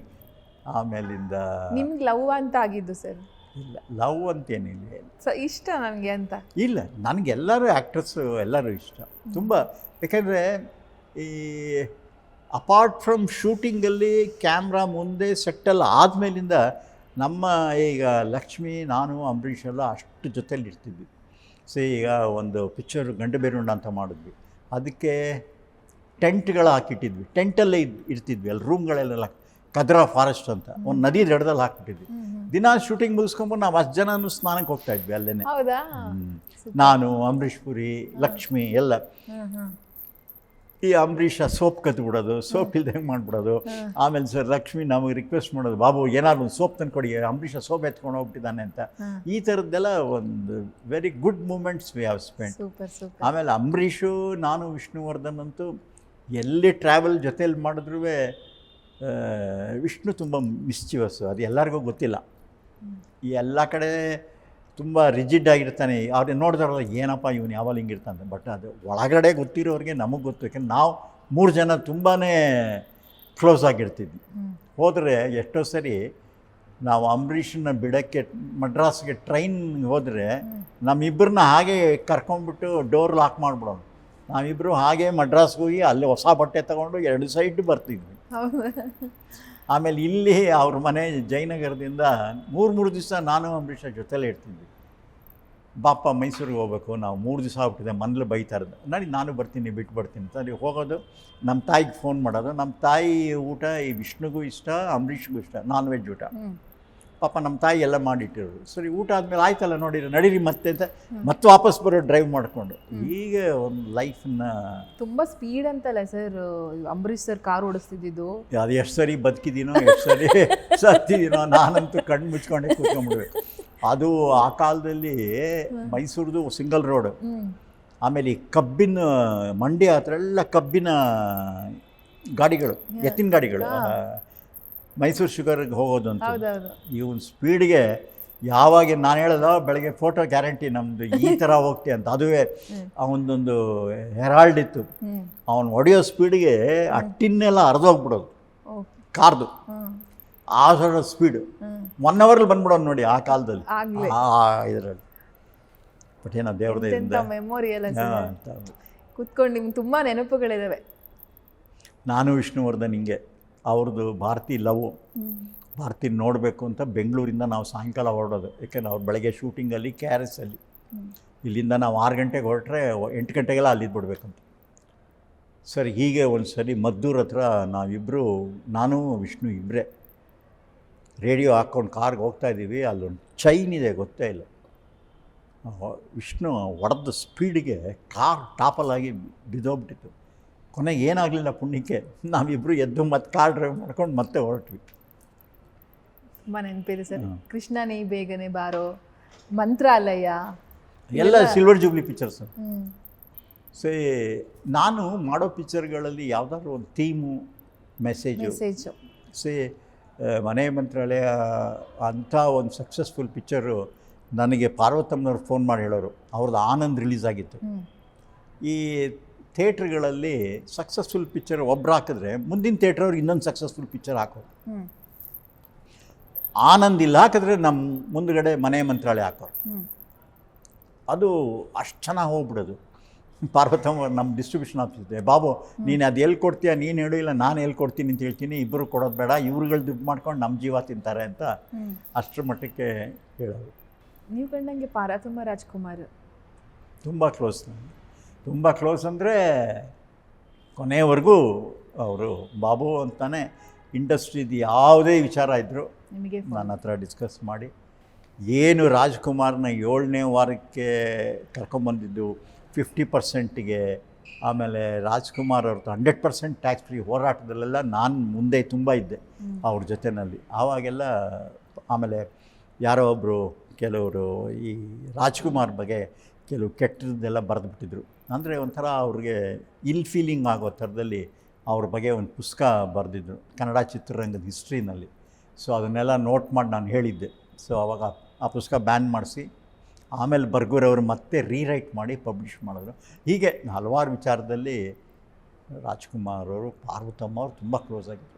ಆಮೇಲಿಂದ ನಿಮ್ಗೆ ಲವ್ ಅಂತ ಆಗಿದ್ದು ಸರ್? ಇಲ್ಲ, ಲವ್ ಅಂತೇನಿಲ್ಲ. ಇಷ್ಟ ನನಗೆ ಅಂತ ಇಲ್ಲ, ನನಗೆಲ್ಲರೂ ಆ್ಯಕ್ಟರ್ಸು ಎಲ್ಲರೂ ಇಷ್ಟ ತುಂಬ. ಯಾಕೆಂದರೆ ಈ ಅಪಾರ್ಟ್ ಫ್ರಮ್ ಶೂಟಿಂಗಲ್ಲಿ ಕ್ಯಾಮ್ರಾ ಮುಂದೆ ಸೆಟ್ಟೆಲ್ಲ ಆದಮೇಲಿಂದ ನಮ್ಮ ಈಗ ಲಕ್ಷ್ಮಿ, ನಾನು, ಅಂಬರೀಷ್ ಎಲ್ಲ ಅಷ್ಟು ಜೊತೆಲಿ ಇರ್ತಿದ್ವಿ. ಸೊ ಈಗ ಒಂದು ಪಿಕ್ಚರ್ ಗಂಡು ಬೇರುಂಡ ಅಂತ ಮಾಡಿದ್ವಿ, ಅದಕ್ಕೆ ಟೆಂಟ್ಗಳು ಹಾಕಿಟ್ಟಿದ್ವಿ, ಟೆಂಟಲ್ಲೇ ಇರ್ತಿದ್ವಿ ಅಲ್ಲಿ, ರೂಮ್ಗಳೆಲ್ಲ ಕದ್ರಾ ಫಾರೆಸ್ಟ್ ಅಂತ ಒಂದು ನದಿ ದಡದಲ್ಲಿ ಹಾಕ್ಬಿಟ್ಟಿದ್ವಿ. ದಿನ ಶೂಟಿಂಗ್ ಮುಗಿಸ್ಕೊಂಬಂದು ನಾವು 10 ಜನನೂ ಸ್ನಾನಕ್ಕೆ ಹೋಗ್ತಾ ಇದ್ವಿ ಅಲ್ಲೇ. ಹೌದಾ? ನಾನು, ಅಂಬರೀಷ್ ಪುರಿ, ಲಕ್ಷ್ಮಿ ಎಲ್ಲ. ಈ ಅಂಬರೀಷ ಸೋಪ್ ಕದ್ಬಿಡೋದು, ಸೋಪ್ ಇಲ್ದಂಗೆ ಮಾಡಿಬಿಡೋದು. ಆಮೇಲೆ ಸರ್ ಲಕ್ಷ್ಮಿ ನಮಗೆ ರಿಕ್ವೆಸ್ಟ್ ಮಾಡೋದು, ಬಾಬು ಏನಾದ್ರು ಒಂದು ಸೋಪ್ ತಂದ್ಕೊಡಿ, ಅಂಬರೀಷ ಸೋಪ್ ಎತ್ಕೊಂಡು ಹೋಗ್ಬಿಟ್ಟಿದ್ದಾನೆ ಅಂತ. ಈ ಥರದ್ದೆಲ್ಲ ಒಂದು very good moments we have spend. ಆಮೇಲೆ ಅಂಬರೀಷು, ನಾನು, ವಿಷ್ಣುವರ್ಧನ್ ಅಂತೂ ಎಲ್ಲಿ ಟ್ರಾವೆಲ್ ಜೊತೇಲಿ ಮಾಡಿದ್ರೂ ವಿಷ್ಣು ತುಂಬ ಮಿಸ್ಚಿವಸ್ಸು, ಅದು ಎಲ್ಲರಿಗೂ ಗೊತ್ತಿಲ್ಲ. ಈ ಎಲ್ಲ ಕಡೆ ತುಂಬ ರಿಜಿಡ್ ಆಗಿರ್ತಾನೆ, ಅವ್ರಿಗೆ ನೋಡಿದಾರಲ್ಲ ಏನಪ್ಪ ಇವನು ಯಾವಾಗ ಹಿಂಗಿರ್ತಾನೆ. ಬಟ್ ಅದು ಒಳಗಡೆ ಗೊತ್ತಿರೋರಿಗೆ ನಮಗೆ ಗೊತ್ತು, ಯಾಕೆಂದ್ರೆ ನಾವು 3 ಜನ ತುಂಬಾ ಕ್ಲೋಸ್ ಆಗಿರ್ತಿದ್ವಿ. ಹೋದರೆ ಎಷ್ಟೋ ಸರಿ ನಾವು ಅಂಬರೀಷನ್ನ ಬಿಡೋಕ್ಕೆ ಮಡ್ರಾಸ್ಗೆ ಟ್ರೈನ್ ಹೋದರೆ ನಮ್ಮಿಬ್ಬರನ್ನ ಹಾಗೆ ಕರ್ಕೊಂಡ್ಬಿಟ್ಟು ಡೋರ್ ಲಾಕ್ ಮಾಡಿಬಿಡೋನು. ನಾವಿಬ್ಬರು ಹಾಗೆ ಮಡ್ರಾಸ್ಗೆ ಹೋಗಿ ಅಲ್ಲಿ ಹೊಸ ಬಟ್ಟೆ ತೊಗೊಂಡು 2 ಸೈಡ್ ಬರ್ತಿದ್ವಿ. ಆಮೇಲೆ ಇಲ್ಲಿ ಅವ್ರ ಮನೆ ಜಯನಗರದಿಂದ 3 ದಿವಸ ನಾನು ಅಂಬರೀಷ ಜೊತೆಲೇ ಇರ್ತಿದ್ವಿ. ಬಾಪ ಮೈಸೂರಿಗೆ ಹೋಗ್ಬೇಕು, ನಾವು 3 ದಿವಸ ಆಗ್ಬಿಟ್ಟಿದೆ, ಮನೇಲಿ ಬೈತಾ ಇರೋದು, ನಾನು ಬರ್ತೀನಿ, ಬಿಟ್ಟು ಬರ್ತೀನಿ ಅಂತ. ನೀವು ಹೋಗೋದು, ನಮ್ಮ ತಾಯಿಗೆ ಫೋನ್ ಮಾಡೋದು. ನಮ್ಮ ತಾಯಿ ಊಟ ಈ ವಿಷ್ಣುಗೂ ಇಷ್ಟ, ಅಂಬರೀಷ್ಗೂ ಇಷ್ಟ, ನಾನ್ ವೆಜ್ ಊಟ. ಪಾಪ ನಮ್ಮ ತಾಯಿ ಎಲ್ಲ ಮಾಡಿಟ್ಟಿರೋರು. ಸರಿ ಊಟ ಆದಮೇಲೆ ಆಯ್ತಲ್ಲ ನೋಡಿರಿ ನಡೀರಿ ಮತ್ತೆ ಅಂತ ಮತ್ತೆ ವಾಪಸ್ ಬರೋ ಡ್ರೈವ್ ಮಾಡಿಕೊಂಡು. ಈಗ ಒಂದು ಲೈಫನ್ನ ತುಂಬ ಸ್ಪೀಡ್ ಅಂತಲ್ಲ ಸರ್ ಅಂಬರೀಷ್ ಸರ್ ಕಾರ್ ಓಡಿಸ್ತಿದ್ದು. ಅದು ಎಷ್ಟು ಸರಿ ಬದುಕಿದ್ದೀನೋ, ಎಷ್ಟು ಸರಿ ಸತ್ತಿದ್ದೀನೋ, ನಾನಂತೂ ಕಣ್ಣು ಮುಚ್ಕೊಂಡೆ ಕೂತ್ಕೊಂಡ್ಬಿಡ್ಬೇಕು. ಅದು ಆ ಕಾಲದಲ್ಲಿ ಮೈಸೂರದು ಸಿಂಗಲ್ ರೋಡು. ಆಮೇಲೆ ಈ ಕಬ್ಬಿನ ಮಂಡ್ಯ ಹತ್ರ ಎಲ್ಲ ಕಬ್ಬಿನ ಗಾಡಿಗಳು, ಎತ್ತಿನ ಗಾಡಿಗಳು, ಮೈಸೂರು ಶುಗರ್ಗೆ ಹೋಗೋದು ಅಂತ. ಇವನ್ ಸ್ಪೀಡ್ಗೆ ಯಾವಾಗ ನಾನು ಹೇಳೋದು, ಬೆಳಗ್ಗೆ ಫೋಟೋ ಗ್ಯಾರಂಟಿ ನಮ್ಮದು ಈ ಥರ ಹೋಗ್ತೀಯ ಅಂತ. ಅದುವೇ ಅವನದೊಂದು ಹೆರಾಲ್ಡ್ ಇತ್ತು, ಅವನು ಹೊಡೆಯೋ ಸ್ಪೀಡ್ಗೆ ಆ ಟಿನ್ನೆಲ್ಲ ಹರಿದೋಗ್ಬಿಡೋದು ಕಾರ್ದು, ಆ ಥರ ಸ್ಪೀಡು. 1 ಅವರಲ್ಲಿ ಬಂದ್ಬಿಡೋದು ನೋಡಿ ಆ ಕಾಲದಲ್ಲಿ, ಇದರಲ್ಲಿ. ಬಟ್ ಏನೋ ದೇವ್ರದಿಂದ ಮೆಮೊರಿ ಎಲ್ಲ ಕೂತ್ಕೊಂಡು ನಿಮ್ಗೆ ತುಂಬ ನೆನಪುಗಳಿದ್ದಾವೆ. ನಾನು ವಿಷ್ಣುವರ್ಧನ್ ಹಿಂಗೆ ಅವ್ರದ್ದು ಭಾರತಿ ಲವ್, ಭಾರತಿ ನೋಡಬೇಕು ಅಂತ ಬೆಂಗಳೂರಿಂದ ನಾವು ಸಾಯಂಕಾಲ ಹೊರಡೋದು. ಯಾಕೆಂದ್ರೆ ಅವ್ರು ಬೆಳಗ್ಗೆ ಶೂಟಿಂಗಲ್ಲಿ KRS ಅಲ್ಲಿ, ಇಲ್ಲಿಂದ ನಾವು 6 ಗಂಟೆಗೆ ಹೊರಟ್ರೆ 8 ಗಂಟೆಗೆಲ್ಲ ಅಲ್ಲಿದ್ದು ಬಿಡ್ಬೇಕಂತ. ಸರ್ ಹೀಗೆ ಒಂದು ಸರಿ ಮದ್ದೂರ್ ಹತ್ರ ನಾವಿಬ್ಬರು, ನಾನು ವಿಷ್ಣು ಇಬ್ಬರೇ ರೇಡಿಯೋ ಹಾಕ್ಕೊಂಡು ಕಾರ್ಗೆ ಹೋಗ್ತಾಯಿದ್ದೀವಿ. ಅಲ್ಲೊಂದು ಚೈನ್ ಇದೆ, ಗೊತ್ತೇ ಇಲ್ಲ. ವಿಷ್ಣು ಹೊಡೆದ ಸ್ಪೀಡಿಗೆ ಕಾರ್ ಟಾಪಲಾಗಿ ಬಿದ್ದೋಗ್ಬಿಟ್ಟಿತ್ತು. ಕೊನೆಗೆ ಏನಾಗಲಿಲ್ಲ ಪುಣ್ಯಕ್ಕೆ, ನಾವಿಬ್ಬರು ಎದ್ದು ಮತ್ತೆ ಕಾರ್ ಡ್ರೈವ್ ಮಾಡ್ಕೊಂಡು ಮತ್ತೆ ಹೊರಟ್ವಿ. ತುಂಬ ನೆನಪಿದೆ ಸರ್. ಕೃಷ್ಣ ನೀ ಬೇಗನೆ ಬಾರೋ, ಮಂತ್ರಾಲಯ ಎಲ್ಲ ಸಿಲ್ವರ್ ಜೂಬ್ಲಿ ಪಿಕ್ಚರ್ಸ್. ಸೇ ನಾನು ಮಾಡೋ ಪಿಕ್ಚರ್ಗಳಲ್ಲಿ ಯಾವುದಾದ್ರೂ ಒಂದು ಥೀಮು, ಮೆಸೇಜು. ಸೇ ಮನೆ ಮಂತ್ರಾಲಯ ಅಂಥ ಒಂದು ಸಕ್ಸಸ್ಫುಲ್ ಪಿಕ್ಚರು ನನಗೆ ಪಾರ್ವತಮ್ಮನವ್ರು ಫೋನ್ ಮಾಡಿ ಹೇಳೋರು. ಅವ್ರದ್ದು ಆನಂದ್ ರಿಲೀಸ್ ಆಗಿತ್ತು. ಈ ಥಿಯೇಟ್ರ್ಗಳಲ್ಲಿ ಸಕ್ಸಸ್ಫುಲ್ ಪಿಕ್ಚರ್ ಒಬ್ರು ಹಾಕಿದ್ರೆ ಮುಂದಿನ ಥಿಯೇಟ್ರವ್ರಿಗೆ ಇನ್ನೊಂದು ಸಕ್ಸಸ್ಫುಲ್ ಪಿಕ್ಚರ್ ಹಾಕೋರು. ಆನಂದ್ ಇಲ್ಲಿ ಹಾಕಿದ್ರೆ ನಮ್ಮ ಮುಂದುಗಡೆ ಮನೆ ಮಂತ್ರಾಲಯ ಹಾಕೋರು. ಅದು ಅಷ್ಟು ಚೆನ್ನಾಗಿ ಹೋಗ್ಬಿಡೋದು. ಪಾರ್ವತಮ್ಮ ನಮ್ಮ ಡಿಸ್ಟ್ರಿಬ್ಯೂಷನ್ ಆಫೀಸ್ ಇದೆ, ಬಾಬು ನೀನು ಅದು ಎಲ್ಲಿ ಕೊಡ್ತೀಯ ನೀನು ಹೇಳು, ಇಲ್ಲ ನಾನು ಎಲ್ಲಿ ಕೊಡ್ತೀನಿ ಅಂತ ಹೇಳ್ತೀನಿ, ಇಬ್ಬರು ಕೊಡೋದು ಬೇಡ, ಇವ್ರುಗಳು ದುಡ್ಡು ಮಾಡ್ಕೊಂಡು ನಮ್ಮ ಜೀವ ತಿಂತಾರೆ ಅಂತ ಅಷ್ಟರ ಮಟ್ಟಕ್ಕೆ ಹೇಳೋದು. ನೀವು ಕಂಡಂಗೆ ಪಾರ್ವತಮ್ಮ ರಾಜ್ಕುಮಾರ್ ತುಂಬ ಕ್ಲೋಸ್, ತುಂಬ ಕ್ಲೋಸ್ ಅಂದರೆ ಕೊನೆಯವರೆಗೂ ಅವರು ಬಾಬು ಅಂತಾನೆ. ಇಂಡಸ್ಟ್ರಿದು ಯಾವುದೇ ವಿಚಾರ ಇದ್ದರೂ ನನ್ನ ಹತ್ರ ಡಿಸ್ಕಸ್ ಮಾಡಿ, ಏನು ರಾಜ್ಕುಮಾರ್ನ 7ನೇ ವಾರಕ್ಕೆ ಕರ್ಕೊಂಬಂದಿದ್ದು 50%ಗೆ, ಆಮೇಲೆ ರಾಜ್ಕುಮಾರ್ ಅವ್ರದ್ದು 100% ಟ್ಯಾಕ್ಸ್ ಫ್ರೀ ಹೋರಾಟದಲ್ಲೆಲ್ಲ ನಾನು ಮುಂದೆ ತುಂಬ ಇದ್ದೆ ಅವ್ರ ಜೊತೆಯಲ್ಲಿ. ಆವಾಗೆಲ್ಲ ಆಮೇಲೆ ಯಾರೋ ಒಬ್ಬರು ಕೆಲವರು ಈ ರಾಜ್ಕುಮಾರ್ ಬಗ್ಗೆ ಕೆಲವು ಕೆಟ್ಟದ್ದೆಲ್ಲ ಬರೆದುಬಿಟ್ಟಿದ್ರು. ಅಂದರೆ ಒಂಥರ ಅವ್ರಿಗೆ ಇಲ್ ಫೀಲಿಂಗ್ ಆಗೋ ಥರದಲ್ಲಿ ಅವ್ರ ಬಗ್ಗೆ ಒಂದು ಪುಸ್ತಕ ಬರೆದಿದ್ರು ಕನ್ನಡ ಚಿತ್ರರಂಗದ ಹಿಸ್ಟ್ರಿನಲ್ಲಿ. ಸೊ ಅದನ್ನೆಲ್ಲ ನೋಟ್ ಮಾಡಿ ನಾನು ಹೇಳಿದ್ದೆ. ಸೊ ಆವಾಗ ಆ ಪುಸ್ತಕ ಬ್ಯಾನ್ ಮಾಡಿಸಿ ಆಮೇಲೆ ಬರ್ಗೂರವರು ಮತ್ತೆ ರೀರೈಟ್ ಮಾಡಿ ಪಬ್ಲಿಷ್ ಮಾಡಿದ್ರು. ಹೀಗೆ ಹಲವಾರು ವಿಚಾರದಲ್ಲಿ ರಾಜ್ಕುಮಾರ್ ಅವರು ಪಾರ್ವತಮ್ಮ ಅವರು ತುಂಬ ಕ್ಲೋಸ್ ಆಗಿದ್ದರು.